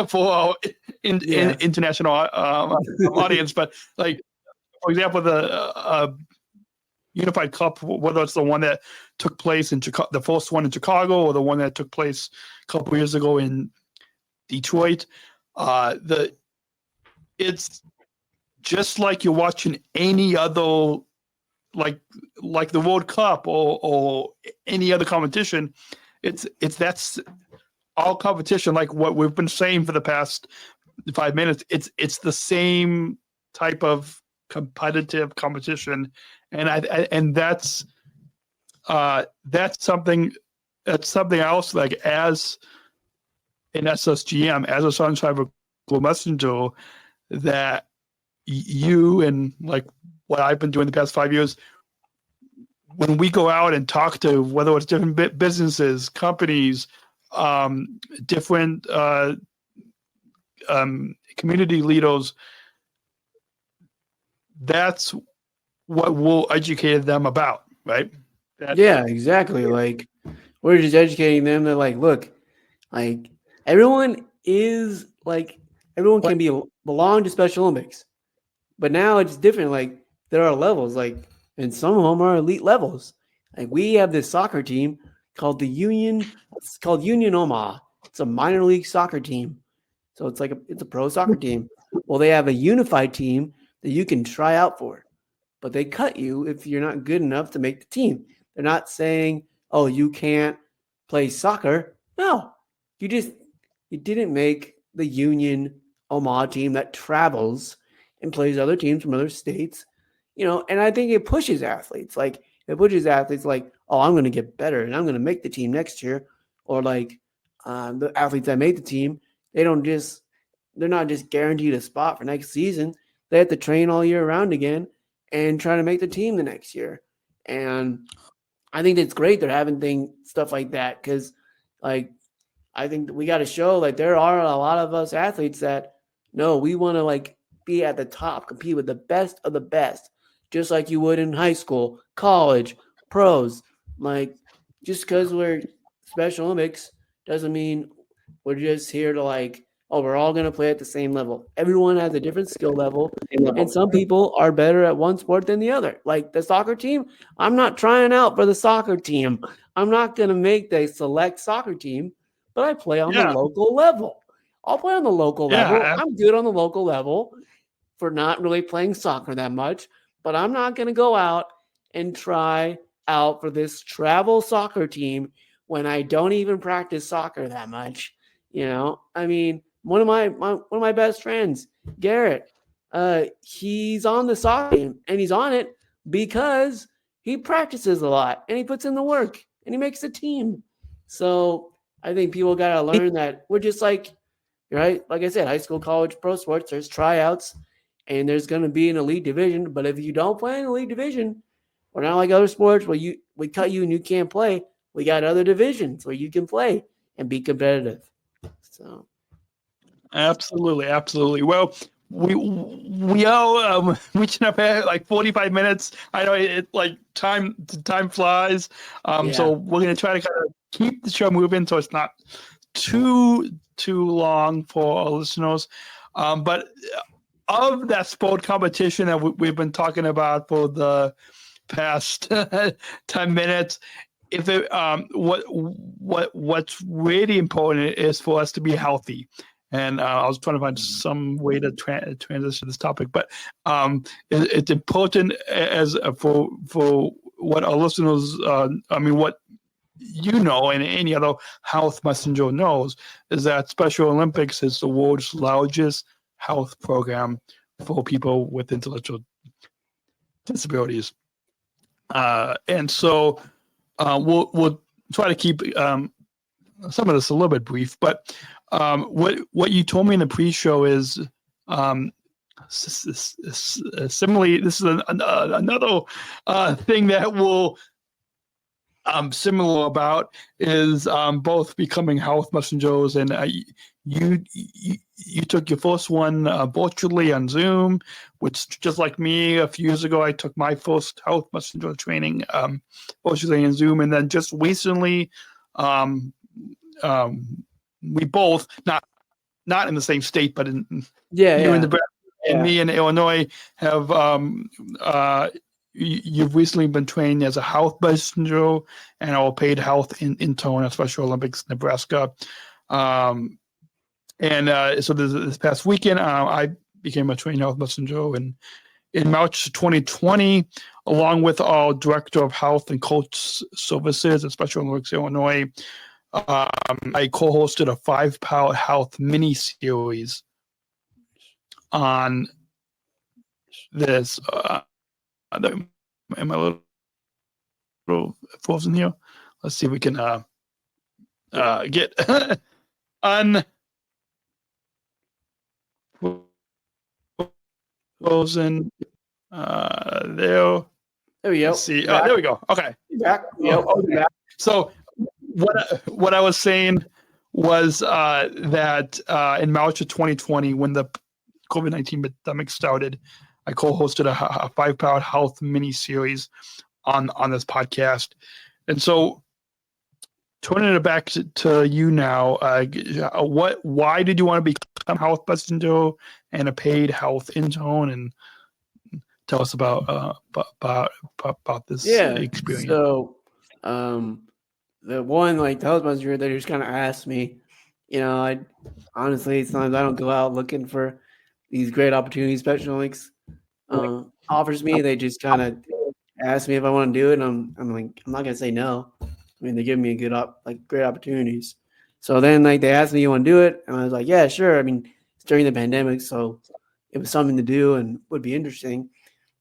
for our international audience. But like, for example, the Unified Cup, whether it's the one that took place in Chicago, the first one in Chicago, or the one that took place a couple of years ago in Detroit, it's just like you're watching any other, like the World Cup or any other competition. That's all competition. Like what we've been saying for the past 5 minutes, it's the same type of competitive competition, and that's something else. Like as an SSGM, as a Sargent Shriver messenger, that you and like what I've been doing the past 5 years, when we go out and talk to, whether it's different businesses, companies, different community leaders, that's what we'll educate them about, right? Yeah, exactly. Like we're just educating them that like, look, like everyone can belong to Special Olympics, but now it's different. Like there are levels, like, and some of them are elite levels. Like we have this soccer team called the Union. It's called Union Omaha. It's a minor league soccer team, so it's a pro soccer team. Well, they have a unified team that you can try out for, but they cut you if you're not good enough to make the team. They're not saying, "Oh, you can't play soccer." No, you didn't make the Union Omaha team that travels and plays other teams from other states, and I think it pushes athletes. Like it pushes athletes like, oh, I'm going to get better and I'm going to make the team next year. Or like the athletes that made the team, they're not just guaranteed a spot for next season. They have to train all year round again and try to make the team the next year. And I think it's great they're having stuff like that, because like I think that we got to show like there are a lot of us athletes that no, we want to like be at the top, compete with the best of the best, just like you would in high school, college, pros. Like just because we're Special Olympics doesn't mean we're just here to like, oh, we're all going to play at the same level. Everyone has a different skill level, and some people are better at one sport than the other. Like the soccer team, I'm not trying out for the soccer team. I'm not going to make the select soccer team, but I play on the local level. I'll play on the local level. I'm good on the local level for not really playing soccer that much, but I'm not going to go out and try out for this travel soccer team when I don't even practice soccer that much. I mean, one of my best friends, Garrett, he's on the soccer team, and he's on it because he practices a lot and he puts in the work and he makes a team. So I think people got to learn that we're just like right? Like I said, high school, college, pro sports, there's tryouts and there's going to be an elite division. But if you don't play in an elite division, or not like other sports where we cut you and you can't play, we got other divisions where you can play and be competitive. So Absolutely. Well, we all reaching up at like 45 minutes. I know it like time flies. So we're gonna try to kind of keep the show moving so it's not too long for our listeners. But of that sport competition that we've been talking about for the past 10 minutes, if it what's really important is for us to be healthy. And I was trying to find some way to transition this topic, but it's important as for what our listeners, what you know, and any other health messenger knows, is that Special Olympics is the world's largest health program for people with intellectual disabilities, and so we'll try to keep some of this a little bit brief, but. What you told me in the pre-show is similarly. This is another thing that will similar about is both becoming health messengers, and you took your first one virtually on Zoom, which just like me a few years ago, I took my first health messenger training virtually on Zoom, and then just recently. We both not in the same state, but in you in Nebraska and me in Illinois have you've recently been trained as a health messenger and our paid health intern at Special Olympics Nebraska, so this past weekend I became a trained health messenger, and in March 2020, along with our director of health and coach services at Special Olympics Illinois. I co-hosted a 5-part health mini-series on this. Am I a little frozen here? Let's see if we can get unfrozen. There we go. Let's see. There we go. Okay. Back. Yep. So. What I was saying was that in March of 2020, when the COVID-19 pandemic started, I co-hosted a 5-part health mini-series on this podcast. And so turning it back to you now, why did you want to become a health messenger and a paid health intern? And tell us about this experience. So the one, like the health messenger that just kind of asked me, I honestly, sometimes I don't go out looking for these great opportunities Special Olympics offers me. They just kind of ask me if I want to do it. And I'm like, I'm not going to say no. I mean, they give me great opportunities. So then they asked me, you want to do it? And I was like, yeah, sure. I mean, it's during the pandemic, so it was something to do and would be interesting.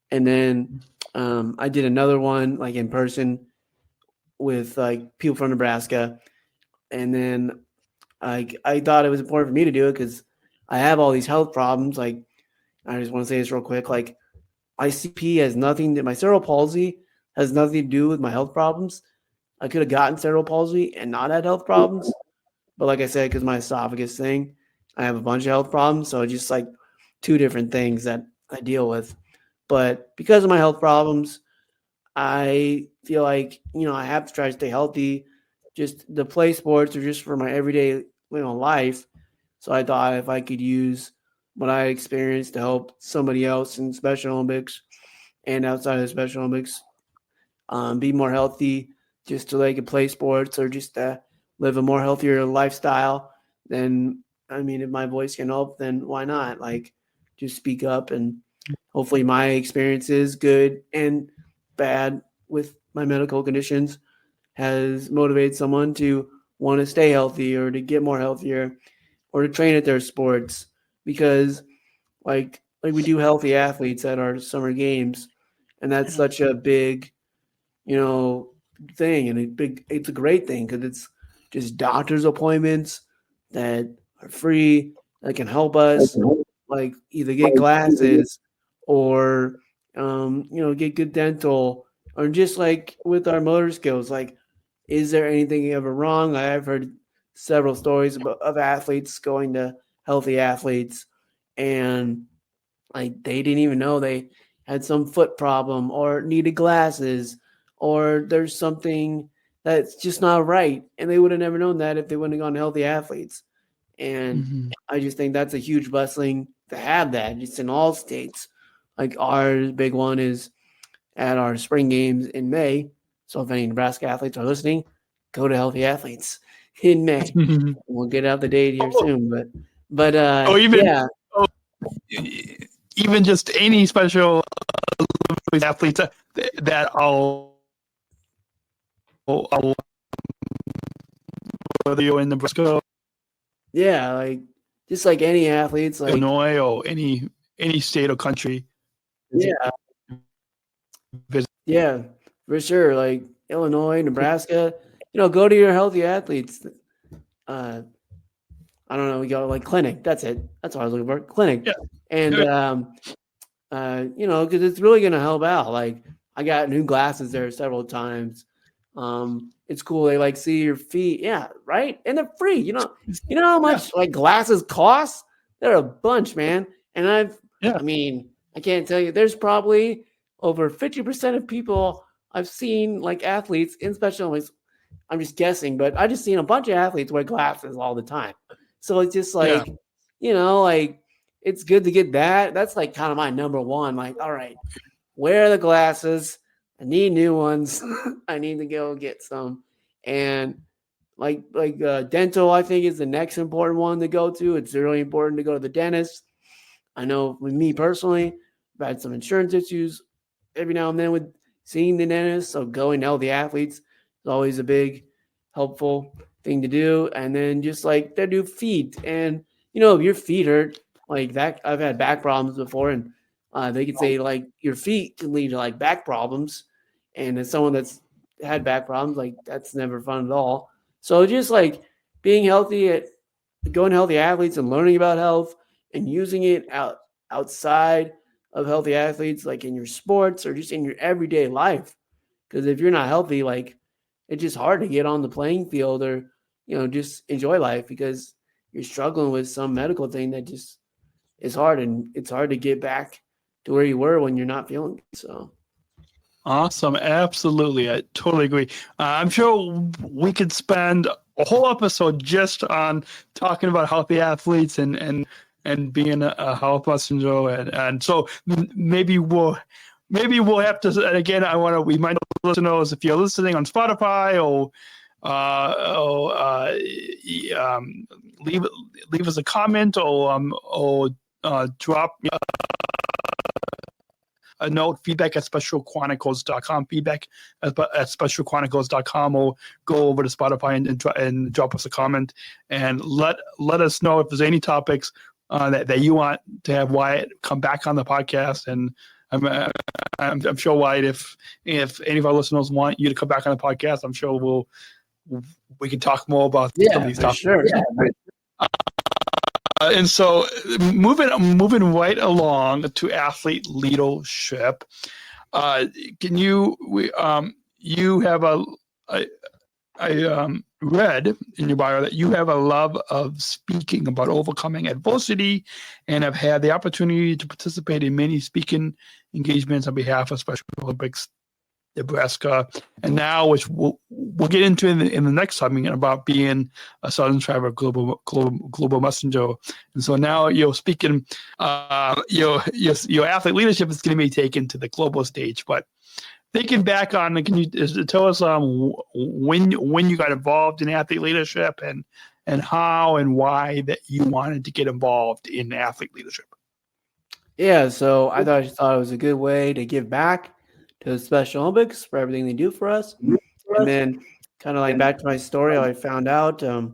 And then I did another one in person with people from Nebraska. And then I thought it was important for me to do it because I have all these health problems. I just want to say this real quick. ICP has nothing, my cerebral palsy has nothing to do with my health problems. I could have gotten cerebral palsy and not had health problems. But like I said, because my esophagus thing, I have a bunch of health problems. So just two different things that I deal with. But because of my health problems, I feel I have to try to stay healthy. Just the play sports are just for my everyday life. So I thought if I could use what I experienced to help somebody else in Special Olympics and outside of the Special Olympics be more healthy, just so they could play sports or just live a more healthier lifestyle, then if my voice can help, then why not? Just speak up, and hopefully my experiences, good and bad, with my medical conditions has motivated someone to want to stay healthy or to get more healthier or to train at their sports, because like we do healthy athletes at our summer games, and that's such a big thing, and it's a great thing because it's just doctor's appointments that are free that can help us, like either get glasses or get good dental, or just like with our motor skills, like is there anything ever wrong? I've heard several stories of athletes going to healthy athletes and like they didn't even know they had some foot problem or needed glasses or there's something that's just not right. And they would have never known that if they wouldn't have gone to healthy athletes. And I just think that's a huge blessing to have that just in all states. Like our big one is at our spring games in May. So if any Nebraska athletes are listening, go to healthy athletes in May. We'll get out the date here soon, but even just any special athletes that whether you're in Nebraska, like just like any athletes, like Illinois or any state or country. Yeah, for sure. Like Illinois, Nebraska, go to your healthy athletes. I don't know. We go like clinic. That's it. That's what I was looking for. Clinic. Yeah. And, because it's really going to help out. Like I got new glasses there several times. It's cool. They like see your feet. Yeah. Right. And they're free. You know how much like glasses cost? They're a bunch, man. And I can't tell you, there's probably over 50% of people I've seen like athletes in Special Olympics. I'm just guessing, but I just seen a bunch of athletes wear glasses all the time. So it's just like, like it's good to get that. That's like kind of my number one. Like, all right, wear the glasses. I need new ones. I need to go get some. And like dental, I think is the next important one to go to. It's really important to go to the dentist. I know with me personally, I've had some insurance issues every now and then with seeing the dentist. So going to healthy athletes is always a big helpful thing to do. And then just like they do feet. And, if your feet hurt like that, I've had back problems before. And they could say like your feet can lead to like back problems. And as someone that's had back problems, like that's never fun at all. So just like being healthy, going to healthy athletes and learning about health and using it outside of healthy athletes, like in your sports or just in your everyday life. Because if you're not healthy, like it's just hard to get on the playing field or, just enjoy life because you're struggling with some medical thing that just is hard. And it's hard to get back to where you were when you're not feeling it. So. Awesome. Absolutely. I totally agree. I'm sure we could spend a whole episode just on talking about healthy athletes and being a health messenger. And so maybe we'll have to, and again, we remind listeners, if you're listening on Spotify or leave us a comment or drop a note, feedback at specialchronicles.com, feedback at specialchronicles.com, or go over to Spotify and drop us a comment and let us know if there's any topics that you want to have Wyatt come back on the podcast. And I'm sure Wyatt, if any of our listeners want you to come back on the podcast, I'm sure we can talk more about some of these topics. Sure. Yeah. And so moving right along to athlete leadership, can you have I read in your bio that you have a love of speaking about overcoming adversity and have had the opportunity to participate in many speaking engagements on behalf of Special Olympics Nebraska, and now, which we'll get into in the next segment, about being a Southern Traveler global messenger. And so now you're speaking, your athlete leadership is going to be taken to the global stage. But thinking back on, can you tell us when you got involved in athlete leadership and how and why that you wanted to get involved in athlete leadership? Yeah, so I thought it was a good way to give back to the Special Olympics for everything they do for us. And then kind of like back to my story, I found out the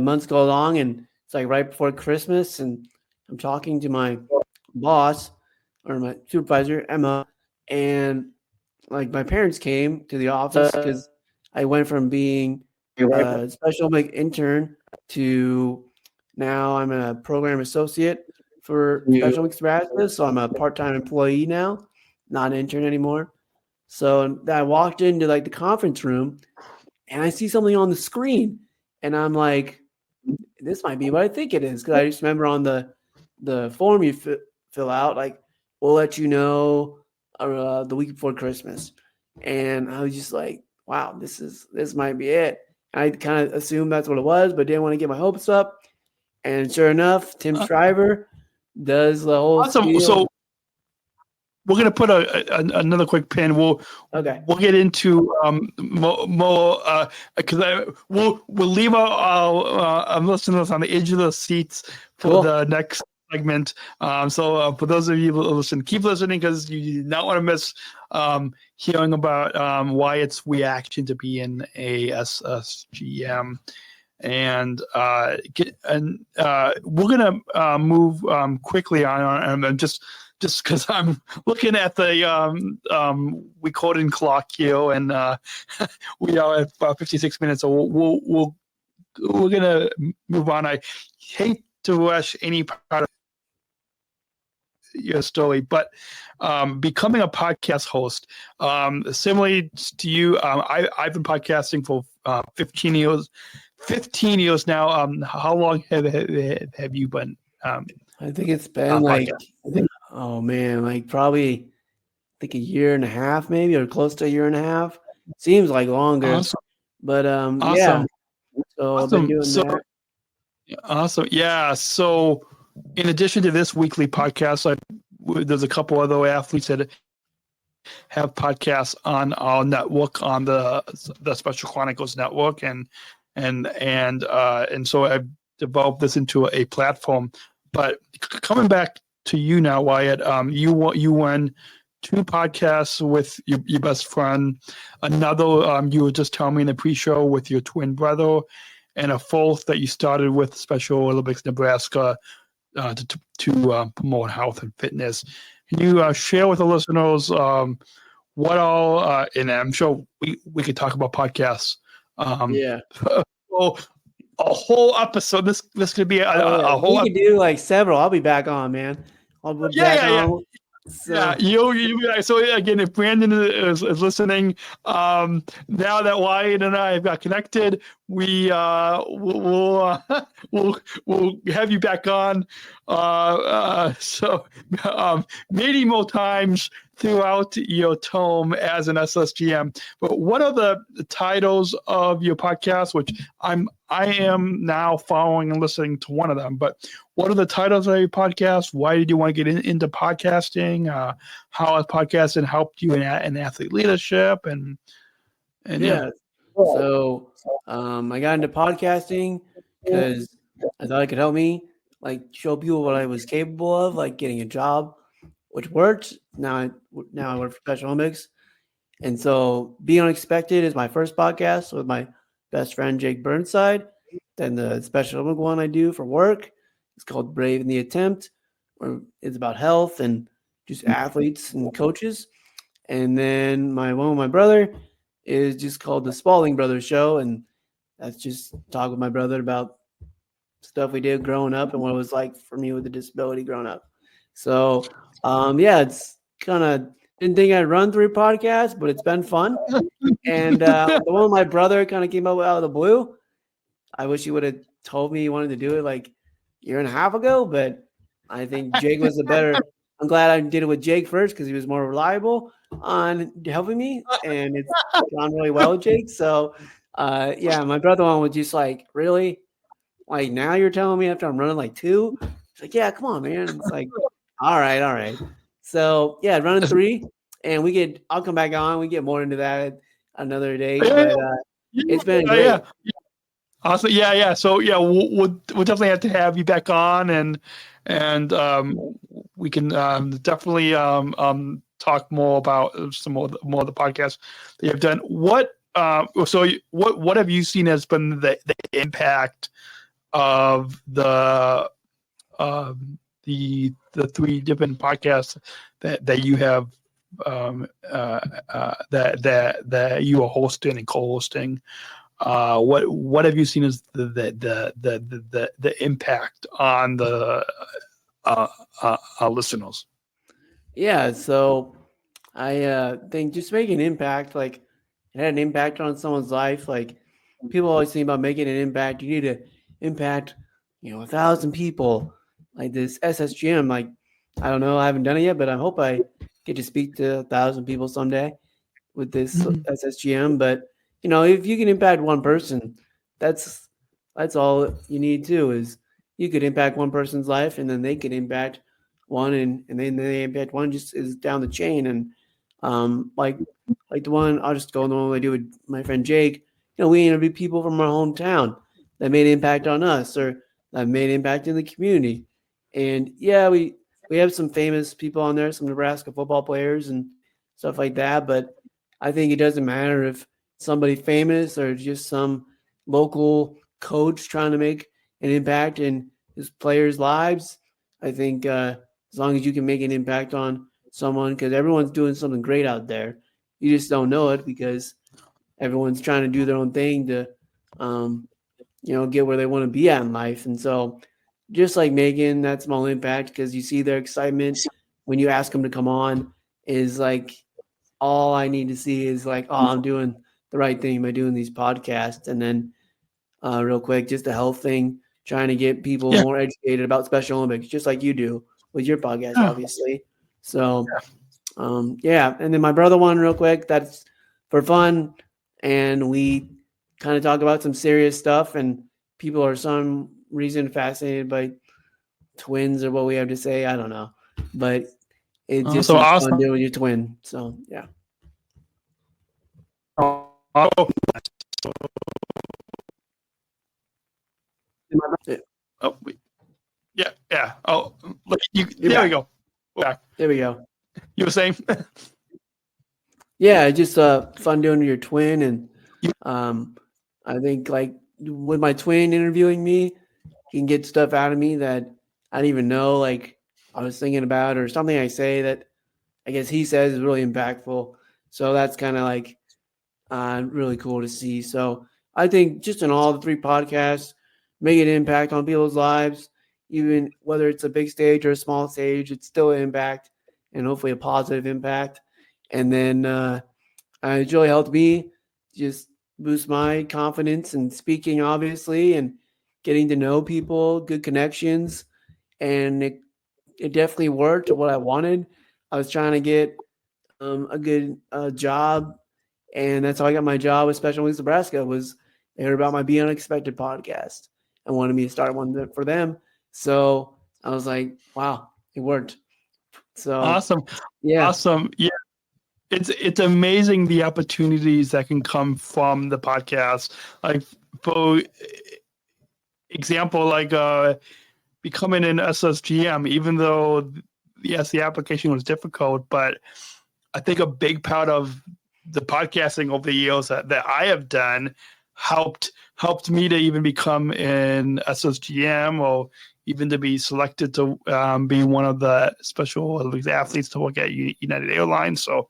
months go along and it's like right before Christmas and I'm talking to my boss or my supervisor, Emma, and like my parents came to the office because I went from being a Special Olympic intern to Now I'm a program associate for Special Olympics Nebraska, so I'm a part-time employee now, not an intern anymore. So I walked into like the conference room, and I see something on the screen, and I'm like, "This might be what I think it is." Because I just remember on the form you fill out, like, we'll let you know the week before Christmas, and I was just like, "Wow, this might be it." I kind of assumed that's what it was, but didn't want to get my hopes up. And sure enough, Tim Shriver does the whole Awesome. spiel. So we're gonna put another quick pin. We'll get into more because we'll leave our listeners on the edge of the seats for the next segment. So for those of you who listen, keep listening because you do not want to miss hearing about Wyatt's reaction to being a SSGM. And we're gonna move quickly on, and just because I'm looking at the recording clock here, and we are at about 56 minutes, so we're gonna move on. I hate to rush any part of your story, but becoming a podcast host, similarly to you, I've been podcasting for 15 years. 15 years now. How long have you been? I think it's been like, probably a year and a half, maybe, or close to a year and a half. Seems like longer. Awesome. But awesome. yeah. So awesome. I've been doing that. Awesome. Yeah. So in addition to this weekly podcast, there's a couple other athletes that have podcasts on our network, on the Special Chronicles network, and so I've developed this into a platform. But coming back to you now, Wyatt, you won 2 podcasts with your best friend, another you were just telling me in the pre-show with your twin brother, and a 4th that you started with Special Olympics Nebraska to promote health and fitness. Can you share with the listeners what all? And I'm sure we could talk about podcasts. So a whole episode. This could be a whole. We could do like several. I'll be back on, man. I'll be back on. So. Yeah, you. So again, if Brandon is listening, now that Wyatt and I have got connected, we'll have you back on. So many more times throughout your term as an SSGM. But what are the titles of your podcast? Which I am now following and listening to one of them. But what are the titles of your podcast? Why did you want to get into podcasting? How has podcasting helped you in athlete leadership? And yeah. So I got into podcasting because I thought it could help me like show people what I was capable of, like getting a job, which worked. Now I work for Special Olympics. And so Be Unexpected is my first podcast with my best friend, Jake Burnside. Then the Special Olympic one I do for work, it's called Brave in the Attempt, where it's about health and just athletes and coaches. And then my one with my brother is just called the Spalding Brothers Show. And that's just talk with my brother about stuff we did growing up and what it was like for me with a disability growing up. So, it's kind of didn't think I'd run 3 podcasts, but it's been fun. And the one with my brother kind of came up out of the blue. I wish he would have told me he wanted to do it like a year and a half ago, but I think Jake was the better. I'm glad I did it with Jake first because he was more reliable on helping me, and it's gone really well with Jake. So, my brother one was just like, really? Like, now you're telling me after I'm running like 2? It's like, yeah, come on, man. It's like, all right. So, running 3, and I'll come back on. We get more into that another day, but it's been great. Yeah. Awesome. Yeah. So we'll definitely have to have you back on, and we can definitely talk more about some more of the podcasts that you've done. What have you seen has been the impact of the 3 different podcasts that you have that you are hosting and co-hosting? What have you seen as the impact on the listeners? Yeah, so I think just making an impact, like it had an impact on someone's life. Like people always think about making an impact. You need to impact, 1,000 people. Like this SSGM, like I don't know, I haven't done it yet, but I hope I get to speak to 1,000 people someday with this SSGM. But if you can impact one person, that's all you need to is you could impact one person's life, and then they could impact one, and then they impact one just is down the chain. And like the one, I'll just go on the one I do with my friend Jake. We interview people from our hometown that made an impact on us or that made an impact in the community. And yeah, we have some famous people on there, some Nebraska football players and stuff like that. But I think it doesn't matter if somebody famous or just some local coach trying to make an impact in his players' lives. I think as long as you can make an impact on someone, because everyone's doing something great out there. You just don't know it because everyone's trying to do their own thing to, get where they want to be at in life. And so just like making that small impact, because you see their excitement when you ask them to come on, is like all I need to see is like, oh, I'm doing the right thing by doing these podcasts. And then real quick, just a health thing, trying to get people more educated about Special Olympics, just like you do with your podcast, obviously. So, And then my brother one, real quick, that's for fun. And we kind of talk about some serious stuff, and people are some reason fascinated by twins or what we have to say. I don't know, but it just is fun doing your twin. So, yeah. Oh, yeah. Oh, look, there we go. Back. There we go. You were saying? Yeah, just fun doing your twin, and I think like with my twin interviewing me, he can get stuff out of me that I didn't even know like I was thinking about, or something I say that I guess he says is really impactful. So that's kind of like really cool to see. So I think just in all the 3 podcasts, make an impact on people's lives, even whether it's a big stage or a small stage, it's still an impact, and hopefully a positive impact. And then it's really helped me just boost my confidence in speaking, obviously, and getting to know people, good connections. And it definitely worked what I wanted. I was trying to get a good job, and that's how I got my job with Special Olympics Nebraska. Was they heard about my Be Unexpected podcast and wanted me to start one for them. So I was like, wow, it worked. So awesome. Yeah. Awesome. Yeah. It's amazing the opportunities that can come from the podcast. Like, for example, like becoming an SSGM, even though yes, the application was difficult, but I think a big part of the podcasting over the years that I have done helped me to even become an SSGM, or even to be selected to be one of the Special Olympics athletes to work at United Airlines. So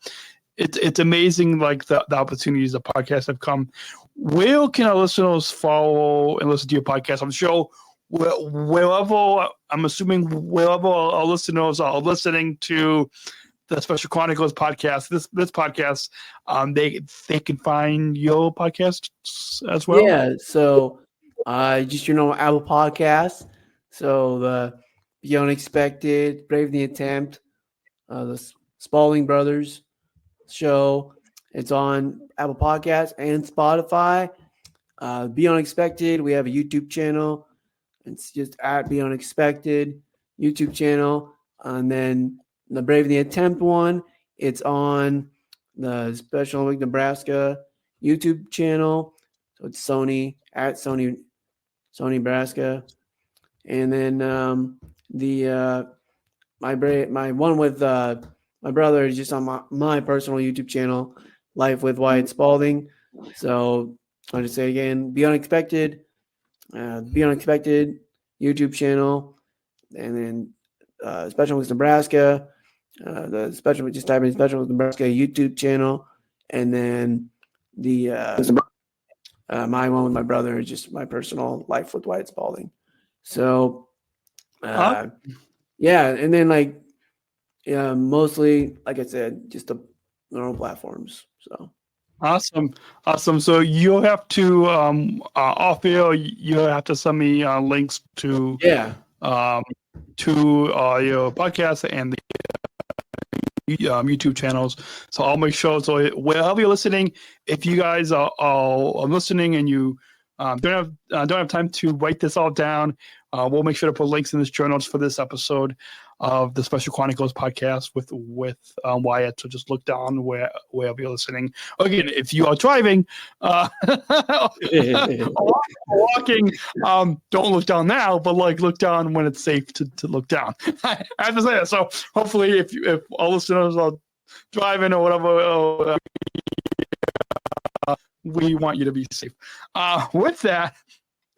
it's amazing, like the opportunities the podcasts have come. Where can our listeners follow and listen to your podcast? I'm sure wherever our listeners are listening to the Special Chronicles podcast, this podcast, they can find your podcast as well. Yeah, so just Apple Podcasts. So the Be Unexpected, Brave the Attempt, the Spalding Brothers show. It's on Apple Podcasts and Spotify. Be Unexpected, we have a YouTube channel. It's just at Be Unexpected YouTube channel. And then the Brave the Attempt one, it's on the Special Olympics Nebraska YouTube channel. So it's Sony Nebraska. And then my one with my brother is just on my personal YouTube channel, Life with Wyatt Spalding. So I'll just say again, Be Unexpected YouTube channel, and then Special Olympics Nebraska, just type in Special Olympics Nebraska YouTube channel, and then the My one with my brother is just my personal life with Wyatt Spalding. So, yeah, and then like, yeah, mostly like I said, just the normal platforms. So Awesome. So you'll have to off air. You'll have to send me links to yeah, your podcast and the YouTube channels. So I'll make sure. So wherever you're listening, if you guys are listening and you don't have time to write this all down, we'll make sure to put links in the show notes for this episode of the Special Chronicles podcast with Wyatt. So just look down wherever you're listening. Again, if you are driving or walking, don't look down now, but like look down when it's safe to look down. I have to say that. So hopefully, if all listeners are driving or whatever, we want you to be safe. With that.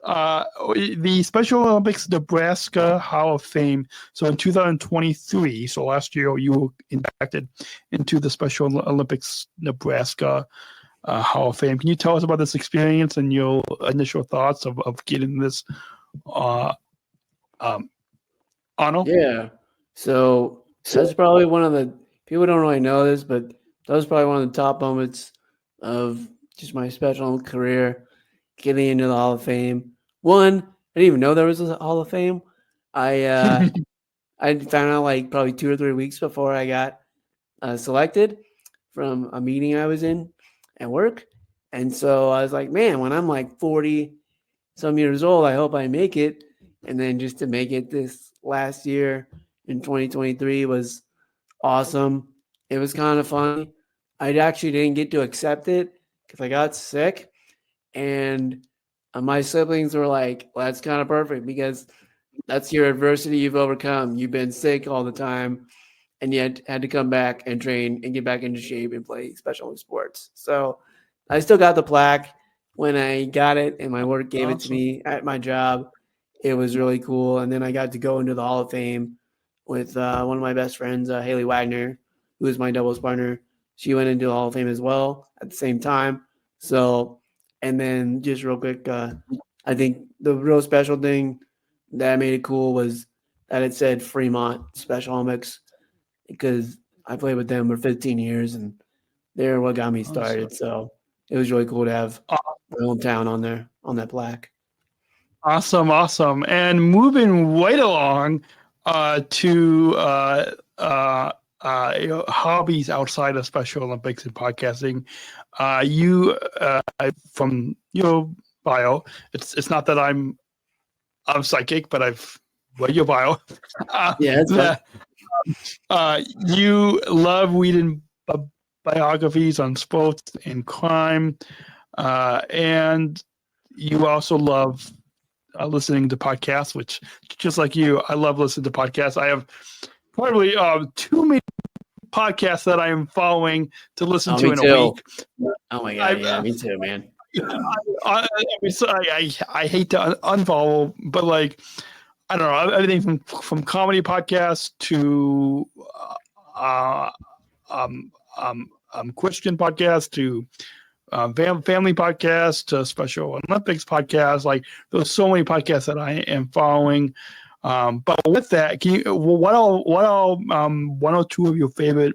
The Special Olympics Nebraska Hall of Fame. So in 2023, so last year, you were inducted into the Special Olympics Nebraska Hall of Fame. Can you tell us about this experience and your initial thoughts of getting this honor? yeah. So that's probably one of the people don't really know this, but that was probably one of the top moments of just my special career, getting into the Hall of Fame. One, I didn't even know there was a Hall of Fame. I found out like probably 2 or 3 weeks before I got selected from a meeting I was in at work. And so I was like, man, when I'm like 40 some years old, I hope I make it. And then just to make it this last year in 2023 was awesome. It was kind of funny. I actually didn't get to accept it because I got sick. And my siblings were like, well, that's kind of perfect because that's your adversity you've overcome. You've been sick all the time and yet had to come back and train and get back into shape and play special sports. So I still got the plaque when I got it and my work gave it to me at my job. It was really cool. And then I got to go into the Hall of Fame with one of my best friends, Haley Wagner, who is my doubles partner. She went into the Hall of Fame as well at the same time. So, and then just real quick, I think the real special thing that made it cool was that it said Fremont Special Olympics because I played with them for 15 years and they're what got me started. So it was really cool to have my hometown on there on that plaque. Awesome. And moving right along to hobbies outside of Special Olympics and podcasting. You from your bio, it's not that I'm psychic, but I've read your bio. Yeah, that's you love reading biographies on sports and crime, and you also love listening to podcasts, which just like you, I love listening to podcasts. I have probably too many podcasts that I am following to listen to in a week. Oh my God. Yeah, me too, man. I hate to unfollow, but like, I don't know, everything from comedy podcasts to Christian podcasts to family podcast to Special Olympics podcast. Like there's so many podcasts that I am following. But with that, can you, what are one or two of your favorite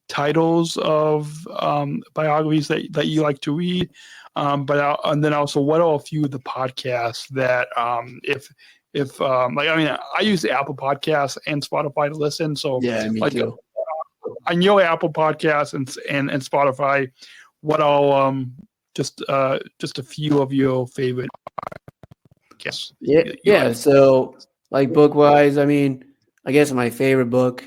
titles of biographies that you like to read? And then also, what are a few of the podcasts that if like, I mean, I use Apple Podcasts and Spotify to listen. So yeah, me too. On your Apple Podcasts and Spotify, what are just a few of your favorite podcasts? Yeah. So like book wise, I mean, I guess my favorite book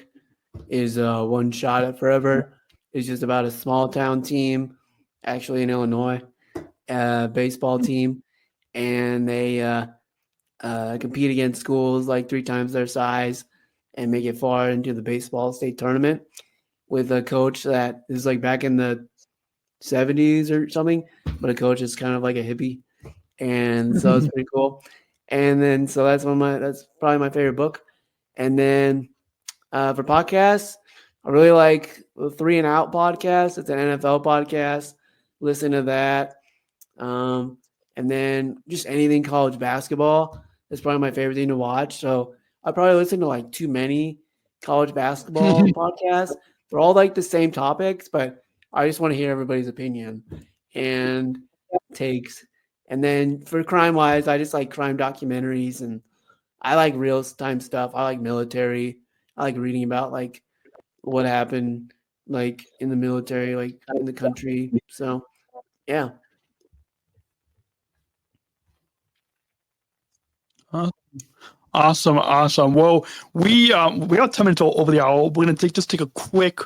is One Shot at Forever. It's just about a small town team, actually in Illinois, baseball team, and they compete against schools like 3 times their size and make it far into the baseball state tournament with a coach that is like back in the 70s or something, but a coach is kind of like a hippie, and so it's pretty cool. And then so that's probably my favorite book. And then for podcasts, I really like the 3 and Out podcast. It's an NFL podcast. Listen to that. And then just anything college basketball is probably my favorite thing to watch. So I probably listen to like too many college basketball podcasts. They're all like the same topics, but I just want to hear everybody's opinion and takes. And then for crime wise, I just like crime documentaries, and I like real time stuff. I like military. I like reading about like what happened like in the military, like in the country. So yeah. Awesome. Well, we have 10 minutes over the hour. We're gonna take a quick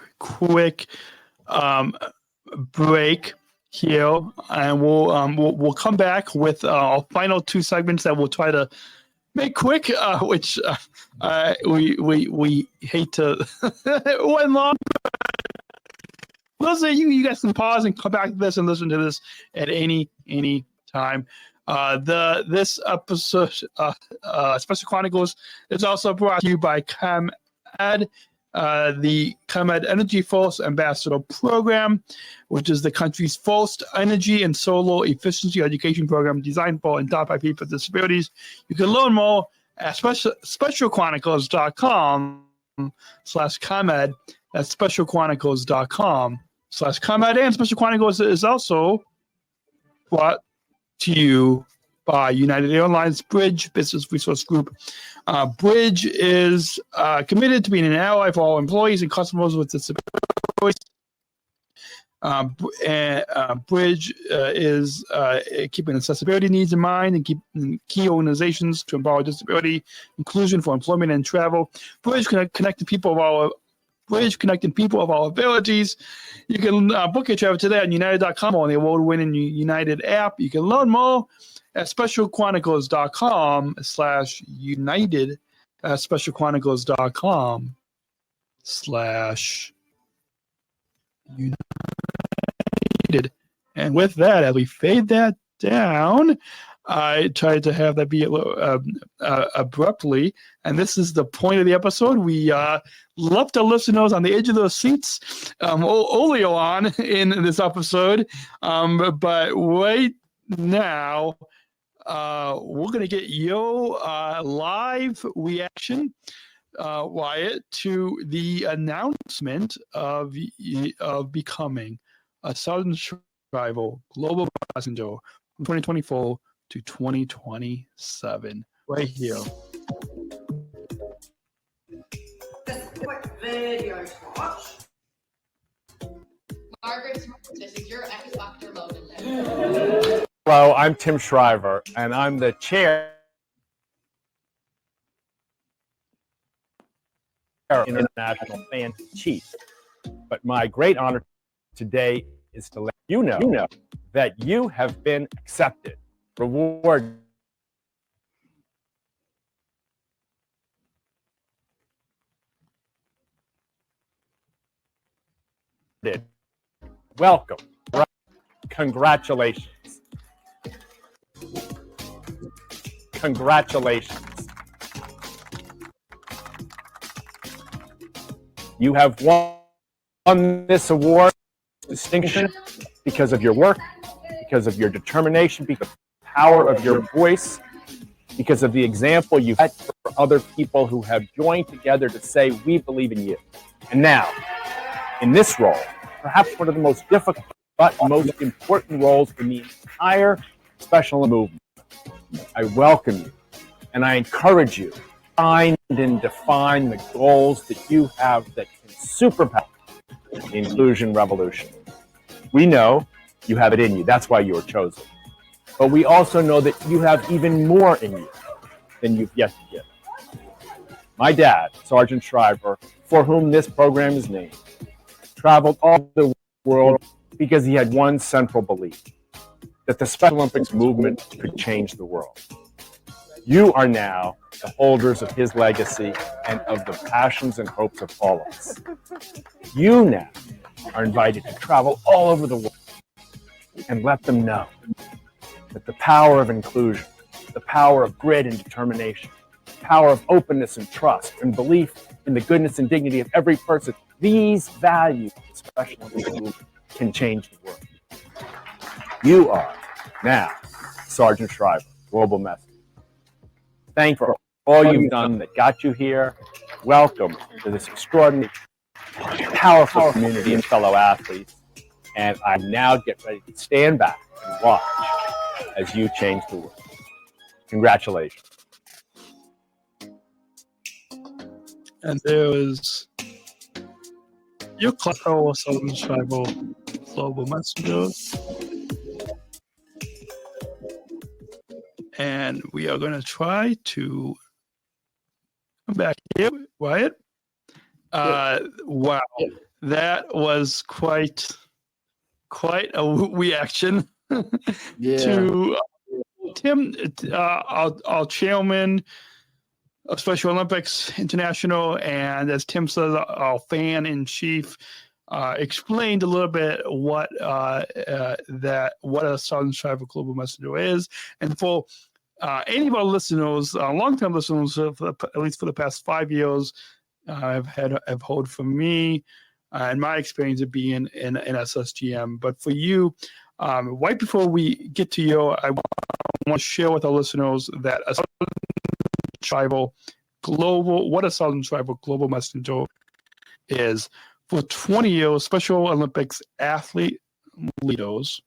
break here, and we'll come back with our final two segments that we'll try to make quick, which we hate to went long. Listen, you guys can pause and come back to this and listen to this at any time. This episode, Special Chronicles, is also brought to you by ComEd, the ComEd Energy Force Ambassador Program, which is the country's first energy and solar efficiency education program designed for and taught by people with disabilities. You can learn more at specialchronicles.com/ComEd. That's specialchronicles.com/ComEd. And Special Chronicles is also brought to you by United Airlines Bridge Business Resource Group. Bridge is committed to being an ally for all employees and customers with disabilities. Bridge is keeping accessibility needs in mind and keeping key organizations to empower disability inclusion for employment and travel. Bridge connecting people of our abilities. You can book your travel today on United.com or on the award-winning United app. You can learn more at specialchronicles.com/United. Specialchronicles.com/United. And with that, as we fade that down, I tried to have that be abruptly, and this is the point of the episode. We left our listeners on the edge of their seats earlier on in this episode, but right now we're going to get your live reaction, Wyatt, to the announcement of becoming a Sargent Shriver Global Passenger from 2024 to 2027, right here. Quick video to watch. Margaret, this is your X Factor Logan. Hello, I'm Tim Shriver, and I'm the chair of International Fan Chief. But my great honor today is to let you know that you have been accepted. Reward. Welcome. Congratulations. Congratulations. You have won this award distinction because of your work, because of your determination, because of the power of your voice, because of the example you've set for other people who have joined together to say, we believe in you. And now, in this role, perhaps one of the most difficult but most important roles in the entire special movement, I welcome you and I encourage you to find and define the goals that you have that can superpower the inclusion revolution. We know you have it in you. That's why you were chosen. But we also know that you have even more in you than you've yet to give. My dad, Sergeant Shriver, for whom this program is named, traveled all the world because he had one central belief, that the Special Olympics movement could change the world. You are now the holders of his legacy and of the passions and hopes of all of us. You now are invited to travel all over the world and let them know that the power of inclusion, the power of grit and determination, the power of openness and trust and belief in the goodness and dignity of every person, these values, especially in the movement, can change the world. You are Now, Sergeant Shriver, Global Message. Thank you for all you've done that got you here. Welcome to this extraordinary, powerful community of fellow athletes. And I now get ready to stand back and watch as you change the world. Congratulations. And there was your fellow Southern Tribal Global Messenger. And we are going to try to come back here, Wyatt. Wow, that was quite a reaction to Tim, our chairman of Special Olympics International, and as Tim says, our fan in chief, explained a little bit what a Southern Tribal Global Messenger is, and for any of our listeners, long-term listeners, at least for the past 5 years, have heard from me and my experience of being in SSGM. But for you, right before we get to you, I want to share with our listeners that a Southern Tribal Global Messenger is. For 20 years, Special Olympics Athlete Leaders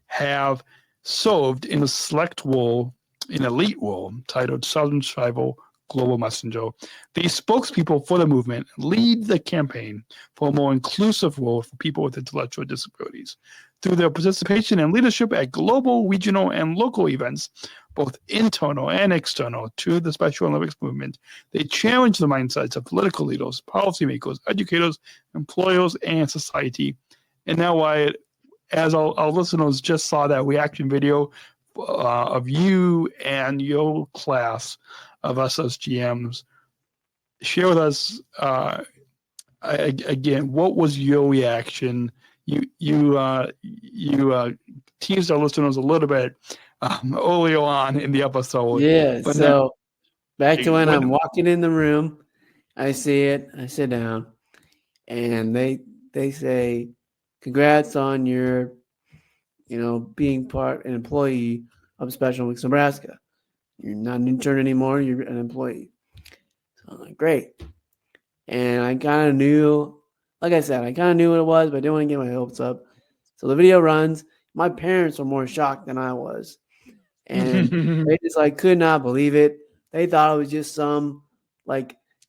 have served in a select role, an elite role, titled Southern Tribal Global Messenger. These spokespeople for the movement lead the campaign for a more inclusive role for people with intellectual disabilities. Through their participation and leadership at global, regional, and local events, both internal and external to the Special Olympics movement, they challenge the mindsets of political leaders, policymakers, educators, employers, and society. And now, Wyatt, as our listeners just saw that reaction video of you and your class of SSGMs, share with us again, what was your reaction? You teased our listeners a little bit earlier on in the episode. Yeah. So back to when I'm walking in the room, I see it, I sit down, and they say, "Congrats on your, being an employee of Special Olympics Nebraska. You're not an intern anymore. You're an employee." So I'm like, great. And I kind of knew, like I said, I kind of knew what it was, but I didn't want to get my hopes up. So the video runs. My parents were more shocked than I was. And they just could not believe it. They thought it was just some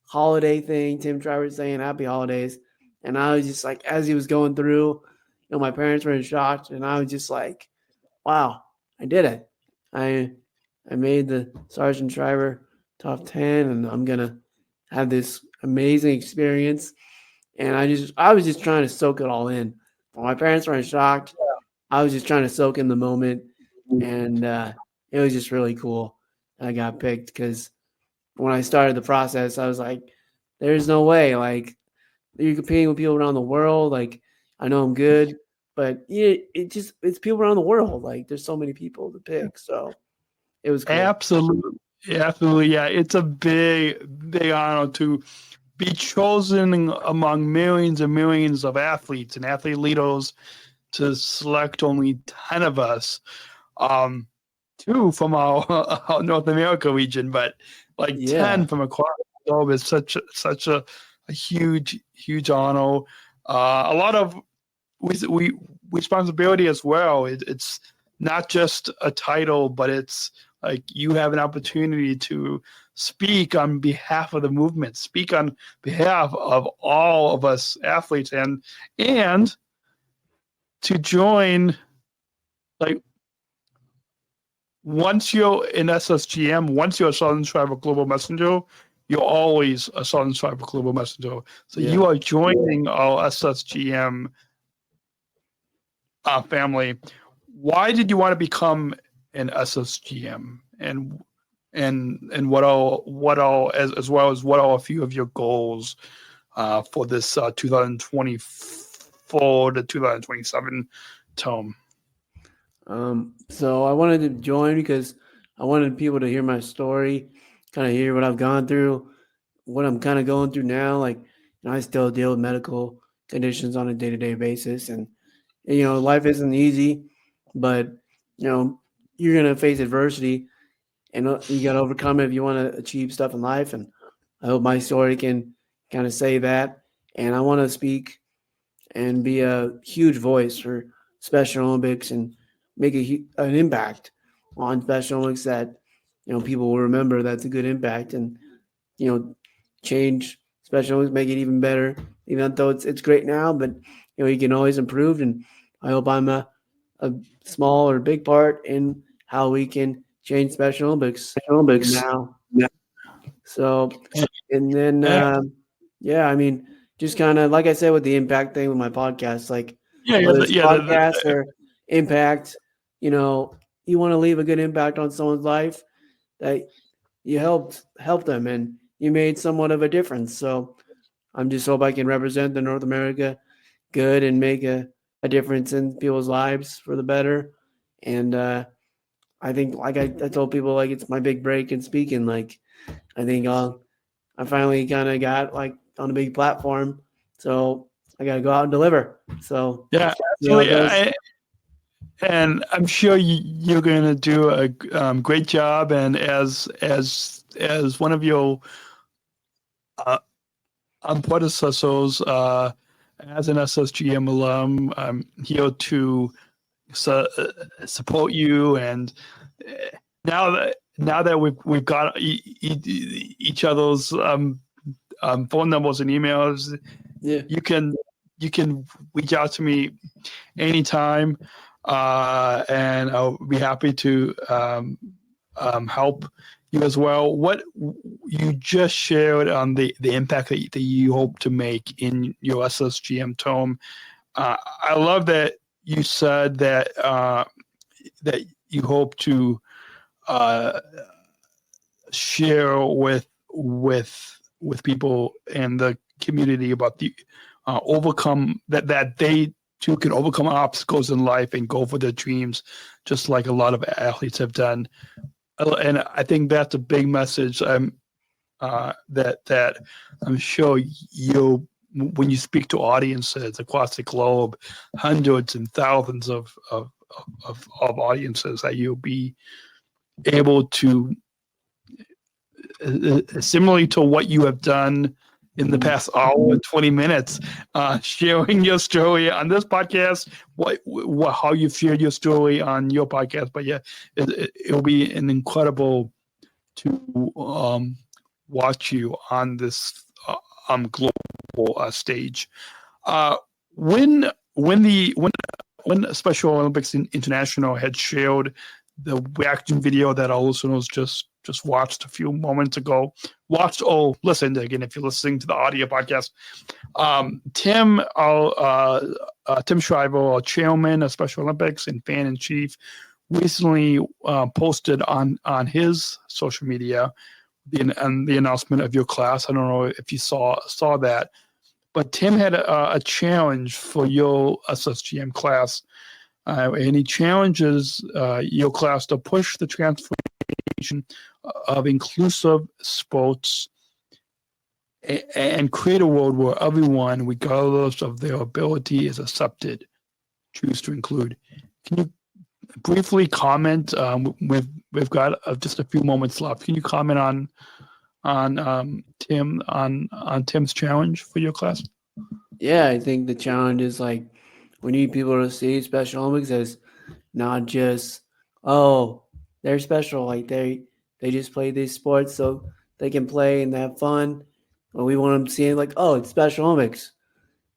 holiday thing. Tim Shriver saying happy holidays. And I was just as he was going through, my parents were in shock. And I was just like, wow, I did it. I made the Sergeant Shriver top 10, and I'm going to have this amazing experience. And I was just trying to soak it all in. When my parents were shocked, I was just trying to soak in the moment. And it was just really cool that I got picked, because when I started the process, I was like, there's no way. You're competing with people around the world. I know I'm good, but it's people around the world. There's so many people to pick. So it was cool. Absolutely. Yeah. It's a big honor to be chosen among millions and millions of athletes and athlete leaders to select only 10 of us, 2 from our North America region, but 10 from across the globe is such a huge honor. A lot of responsibility as well. It's not just a title, but it's you have an opportunity to speak on behalf of the movement, speak on behalf of all of us athletes, and to join, once you're in SSGM, once you're a Southern Tribal Global Messenger, you're always a Southern Tribal Global Messenger. So you are joining our SSGM family. Why did you want to become an SSGM, and what all as well as what are a few of your goals for this 2024 to 2027 term? So I wanted to join because I wanted people to hear my story, kind of hear what I've gone through, what I'm kind of going through now. I still deal with medical conditions on a day-to-day basis, and life isn't easy, but you're going to face adversity, and you got to overcome it if you want to achieve stuff in life. And I hope my story can kind of say that. And I want to speak and be a huge voice for Special Olympics and make an impact on Special Olympics that, people will remember that's a good impact, and, change Special Olympics, make it even better, even though it's great now, but, you can always improve. And I hope I'm a small or big part in how we can change Special Olympics now. So, and then, I mean, just kind of like I said with the impact thing with my podcast, like whether it's podcast or impact, you want to leave a good impact on someone's life, that you helped them and you made somewhat of a difference. So I'm just hope I can represent the North America good and make a difference in people's lives for the better. And I think, like I told people, like it's my big break in speaking. Like I think I finally kind of got like on a big platform, so I got to go out and deliver. So yeah, and I'm sure you're going to do a great job. And as one of your predecessors, as an SSGM alum, I'm here to support you. And now that we've got each other's phone numbers and emails, you can reach out to me anytime, and I'll be happy to help you as well. What you just shared on the impact that you hope to make in your SSGM tome, I love that you said that that you hope to share with people in the community about the overcome that they too can overcome obstacles in life and go for their dreams, just like a lot of athletes have done. And I think that's a big message. That I'm sure when you speak to audiences across the globe, hundreds and thousands of audiences, that you'll be able to, similarly to what you have done in the past hour and 20 minutes, sharing your story on this podcast, how you shared your story on your podcast. But yeah, it'll be an incredible to watch you on this global stage. When Special Olympics International had shared the reaction video that our listeners just watched a few moments ago, listened again if you're listening to the audio podcast, Tim Shriver, our chairman of Special Olympics and fan-in-chief, recently posted on his social media the announcement of your class. I don't know if you saw that, but Tim had a challenge for your SSGM class, and he challenges your class to push the transformation of inclusive sports and create a world where everyone, regardless of their ability, is accepted. Choose to include. Can you briefly comment? We've got just a few moments left. Can you comment on Tim's challenge for your class? Yeah, I think the challenge is like we need people to see Special Olympics as not just, oh, they're special, like they just play these sports so they can play and have fun. But we want them seeing like, oh, it's Special Olympics.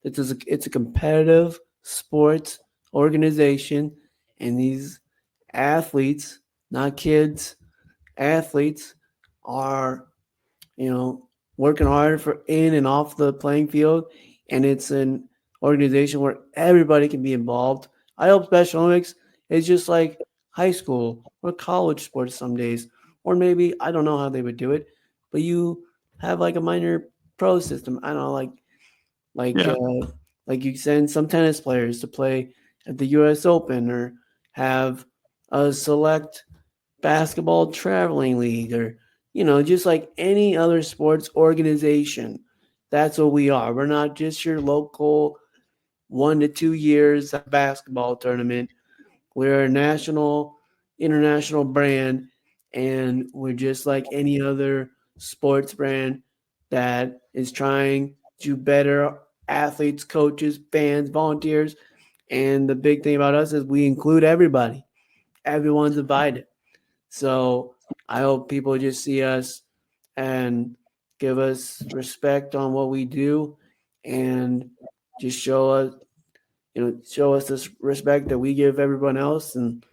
It's a competitive sports organization, and these athletes, not kids, athletes are, working hard for in and off the playing field, and it's an organization where everybody can be involved. I hope Special Olympics is just like high school or college sports some days, or maybe I don't know how they would do it, but you have like a minor pro system. I don't know, like you send some tennis players to play at the U.S. Open, or have a select basketball traveling league, or just like any other sports organization. That's what we are. We're not just your local 1 to 2 years basketball tournament. We're a national international brand, and we're just like any other sports brand that is trying to better athletes, coaches, fans, volunteers. And the big thing about us is we include everybody. Everyone's invited. So I hope people just see us and give us respect on what we do, and just show us this respect that we give everyone else. And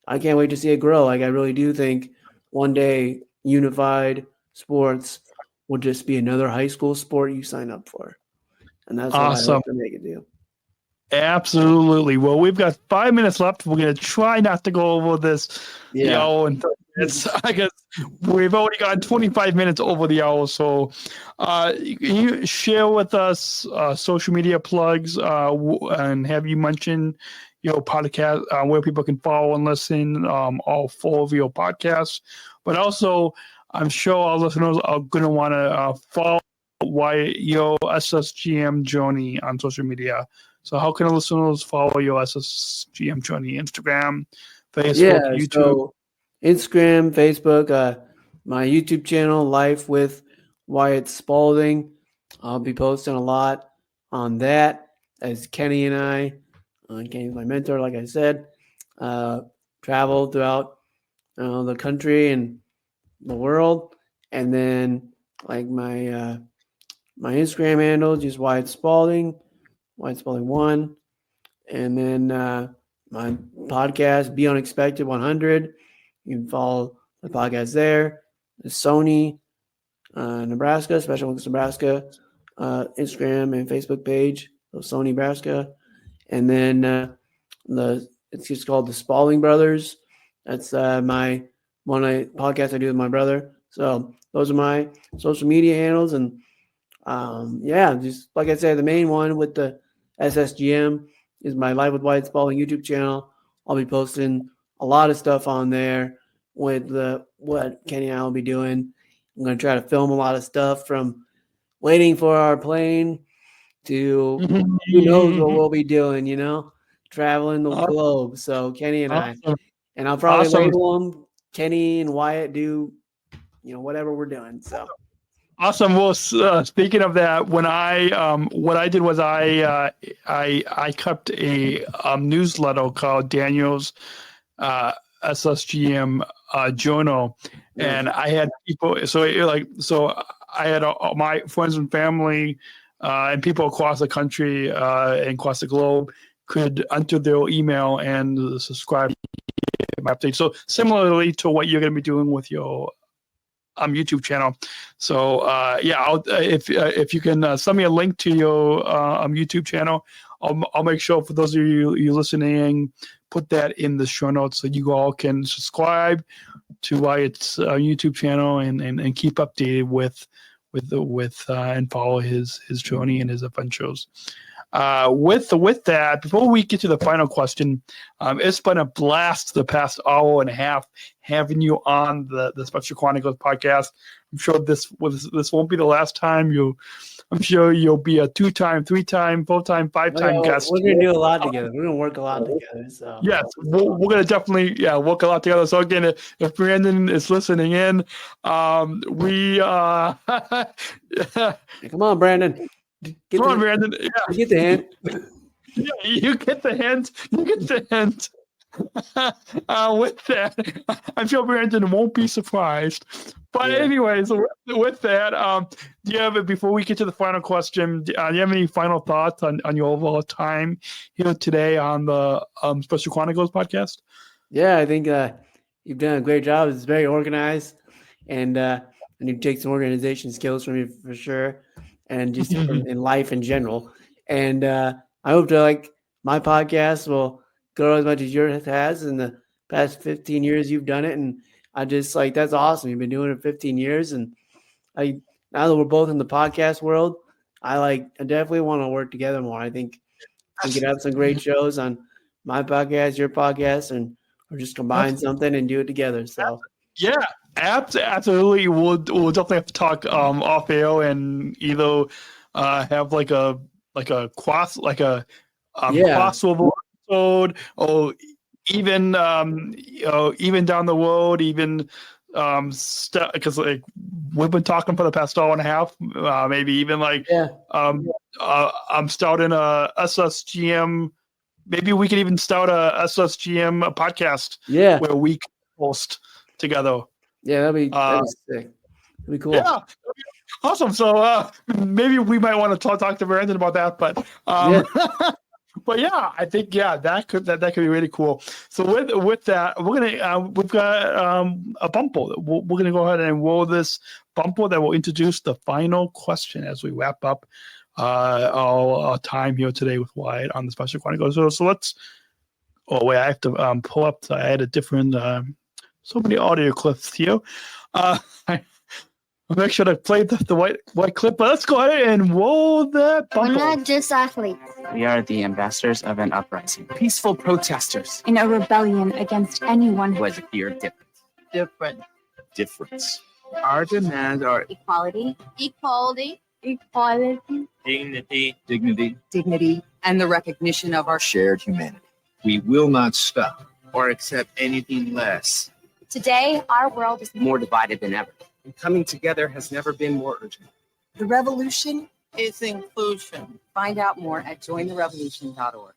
I can't wait to see it grow. Like, I really do think one day unified sports will just be another high school sport you sign up for. And that's what I Awesome. hope to make it do. Absolutely. Well, we've got 5 minutes left. We're going to try not to go over this the hour and 30 minutes. I guess we've already got 25 minutes over the hour. So can you share with us social media plugs and have you mentioned your podcast, where people can follow and listen, all 4 of your podcasts. But also, I'm sure our listeners are going to want to follow your SSGM journey on social media. So how can our listeners follow your SSGM journey? Instagram, Facebook, YouTube? So Instagram, Facebook, my YouTube channel, Life with Wyatt Spalding. I'll be posting a lot on that, as Kenny and I, Kenny's my mentor, like I said, travel throughout the country and the world. And then like my Instagram handle, just Wyatt Spalding, Wyatt Spalding 1. And then my podcast, Be Unexpected 100. You can follow the podcast there. The Sony Nebraska, Special Chronicles Nebraska, Instagram and Facebook page, so Sony Nebraska. And then it's just called the Spalding Brothers. That's my podcast I do with my brother. So those are my social media handles. And just like I said, the main one with the SSGM is my Live with Wyatt Spalding YouTube channel. I'll be posting a lot of stuff on there with what Kenny and I will be doing. I'm going to try to film a lot of stuff, from waiting for our plane to who knows what we'll be doing, traveling the globe. So Kenny and I, and I'll probably label them Kenny and Wyatt do, whatever we're doing. So. Awesome. Well, speaking of that, when what I did was I kept a newsletter called Daniel's SSGM journal, and I had people. So I had my friends and family and people across the country and across the globe could enter their email and subscribe to my update. So similarly to what you're going to be doing with your YouTube channel. So if you can send me a link to your YouTube channel, I'll make sure for those of you listening, put that in the show notes so you all can subscribe to Wyatt's YouTube channel and keep updated with and follow his journey and his adventures. With that, before we get to the final question, it's been a blast the past hour and a half having you on the Special Chronicles podcast. I'm sure this won't be the last time. I'm sure you'll be a 2-time, 3-time, 4-time, 5-time guest. We're gonna do a lot together. We're gonna work a lot together. So yes, we're gonna definitely work a lot together. So again, if Brandon is listening in, we come on, Brandon. Come on, Brandon. Yeah. Get the hint. Yeah, you get the hint. You get the hint. With that, I'm sure Brandon won't be surprised. But anyways, with that, do you have, before we get to the final question, do you have any final thoughts on your overall time here today on the Special Chronicles podcast? Yeah, I think you've done a great job. It's very organized, and you take some organization skills from you for sure, and just in life in general. And I hope to my podcast will grow as much as yours has in the past 15 years you've done it. And I just that's awesome. You've been doing it 15 years. And now that we're both in the podcast world, I definitely want to work together more. I think we could have some great shows on my podcast, your podcast, and or just combine something and do it together. So yeah, absolutely. We'll definitely have to talk off air and either have a crossover episode, or even even down the road, even because like we've been talking for the past hour and a half, maybe even like I'm starting a SSGM. Maybe we could even start a SSGM podcast. Yeah. Where we can host together. Yeah, that'd be sick. That'd be cool. Yeah. Awesome. So maybe we might want to talk to Brandon about that, but but yeah, I think that could be really cool. So with that, we've got a bumper. We're gonna go ahead and roll this bumper that will introduce the final question as we wrap up our time here today with Wyatt on the Special Chronicles. So let's. Oh wait, I have to pull up. I had a different. So many audio clips here. I'll make sure to play the white clip, but let's go ahead and roll that bumper. We're not just athletes. We are the ambassadors of an uprising. Peaceful protesters. In a rebellion against anyone who has a fear of difference. Difference. Our demands are equality. Dignity. And the recognition of our Shared humanity. We will not stop. or accept anything less. Today, our world is More divided than ever. And coming together has never been more urgent. The revolution. It's inclusion. Find out more at jointherevolution.org.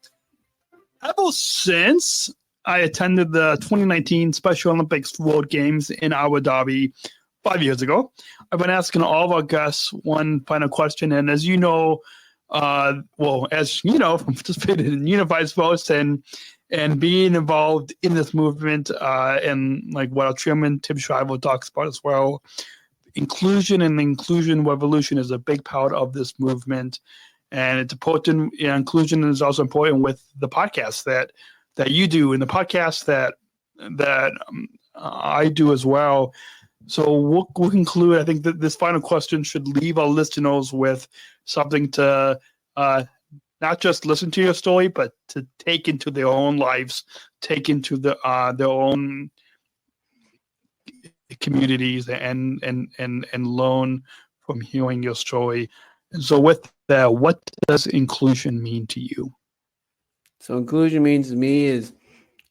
Ever since I attended the 2019 Special Olympics World Games in Abu Dhabi 5 years ago, I've been asking all of our guests one final question. And as you know, from participating in Unified Sports and being involved in this movement, and like what our chairman Tim Shriver talks about as well, inclusion and inclusion revolution is a big part of this movement, and it's important. Inclusion is also important with the podcast that you do, and the podcast that I do as well. So we'll conclude. I think that this final question should leave our listeners with something to not just listen to your story, but to take into their own lives, take into their own communities, and learn from hearing your story. And so, with that, what does inclusion mean to you? So inclusion means to me is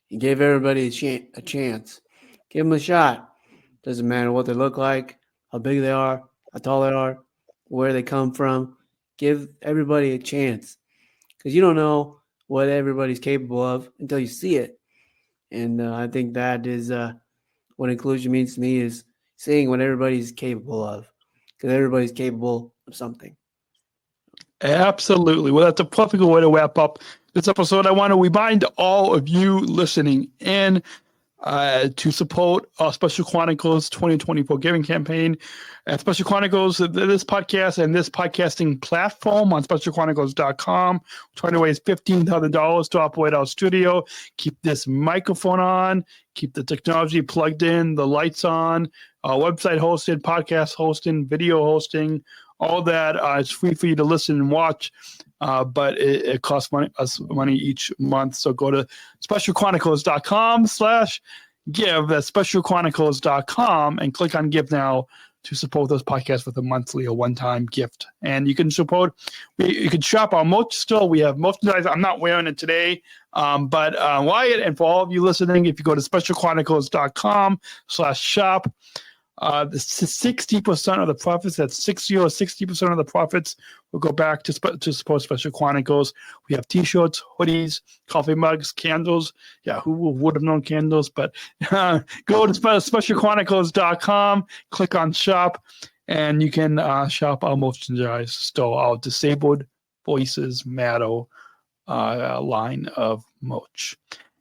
you give everybody a chance, give them a shot. Doesn't matter what they look like, how big they are, how tall they are, where they come from. Give everybody a chance, because you don't know what everybody's capable of until you see it. And I think that is what inclusion means to me, is seeing what everybody's capable of, because everybody's capable of something. Absolutely. Well, that's a perfect way to wrap up this episode. I want to remind all of you listening in to support our Special Chronicles 2024 giving campaign. At Special Chronicles, this podcast and this podcasting platform on specialchronicles.com. We're trying to raise $15,000 to operate our studio, keep this microphone on, keep the technology plugged in, the lights on, our website hosted, podcast hosting, video hosting. All that is free for you to listen and watch, but it costs us money each month. So go to specialchronicles.com/give. That's specialchronicles.com and click on Give Now to support those podcasts with a monthly or one-time gift. And you can you can shop our merch store. We have merchandise. I'm not wearing it today, but Wyatt, and for all of you listening, if you go to specialchronicles.com/shop, the 60% of the profits, that's 60% of the profits will go back to support Special Chronicles. We have t-shirts, hoodies, coffee mugs, candles. Yeah, who would have known candles? But go to specialchronicles.com, click on shop, and you can shop our merchandise store, our Disabled Voices Matter line of merch.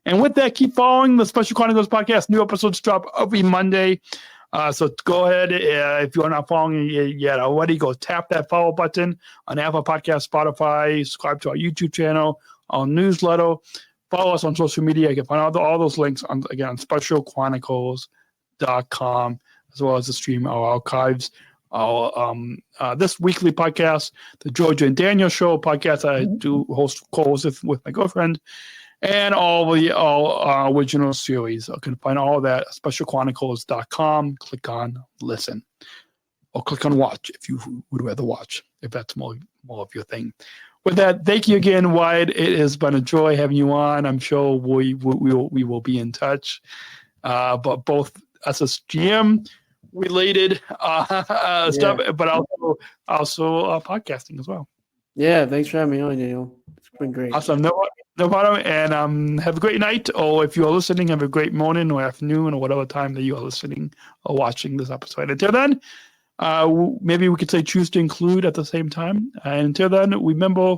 And with that, keep following the Special Chronicles podcast. New episodes drop every Monday. So go ahead, if you're not following yet already, go tap that follow button on Apple Podcasts, Spotify, subscribe to our YouTube channel, our newsletter, follow us on social media. You can find all those links on specialchronicles.com, as well as the stream, our archives, our this weekly podcast, the Georgia and Daniel Show podcast I do co-host with my girlfriend, and all original series. You can find all of that at specialchronicles.com. Click on listen, or click on watch if you would rather watch, if that's more of your thing. with that, thank you again, Wyatt. It has been a joy having you on. I'm sure we will be in touch. But both SSGM related stuff, but also podcasting as well. Yeah, thanks for having me on, Daniel. It's been great. Awesome. No problem. And have a great night, or if you are listening, have a great morning or afternoon or whatever time that you are listening or watching this episode. Until then, maybe we could say choose to include at the same time. And until then, remember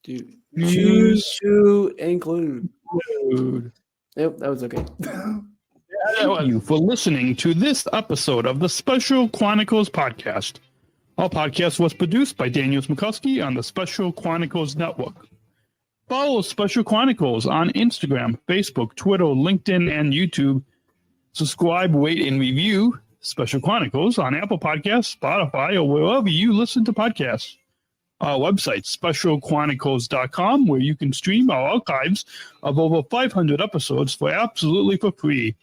to choose to include. Yep, that was okay. Thank you for listening to this episode of the Special Chronicles Podcast. Our podcast was produced by Daniel Smrokowski on the Special Chronicles Network. Follow Special Chronicles on Instagram, Facebook, Twitter, LinkedIn, and YouTube. Subscribe, rate, and review Special Chronicles on Apple Podcasts, Spotify, or wherever you listen to podcasts. Our website, specialchronicles.com, where you can stream our archives of over 500 episodes for free.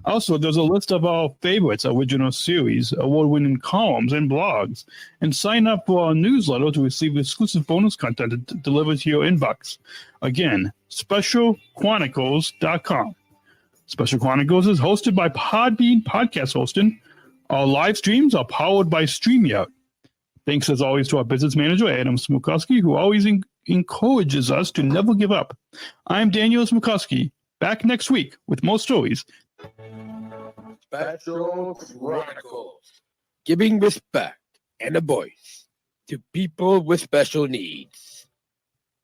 Also, there's a list of our favorites, original series, award-winning columns, and blogs. And sign up for our newsletter to receive exclusive bonus content delivered to your inbox. Again, specialchronicles.com. Special Chronicles is hosted by Podbean Podcast Hosting. Our live streams are powered by StreamYard. Thanks, as always, to our business manager, Adam Smrokowski, who always encourages us to never give up. I'm Daniel Smrokowski, back next week with more stories. Special Chronicles, giving respect and a voice to people with special needs.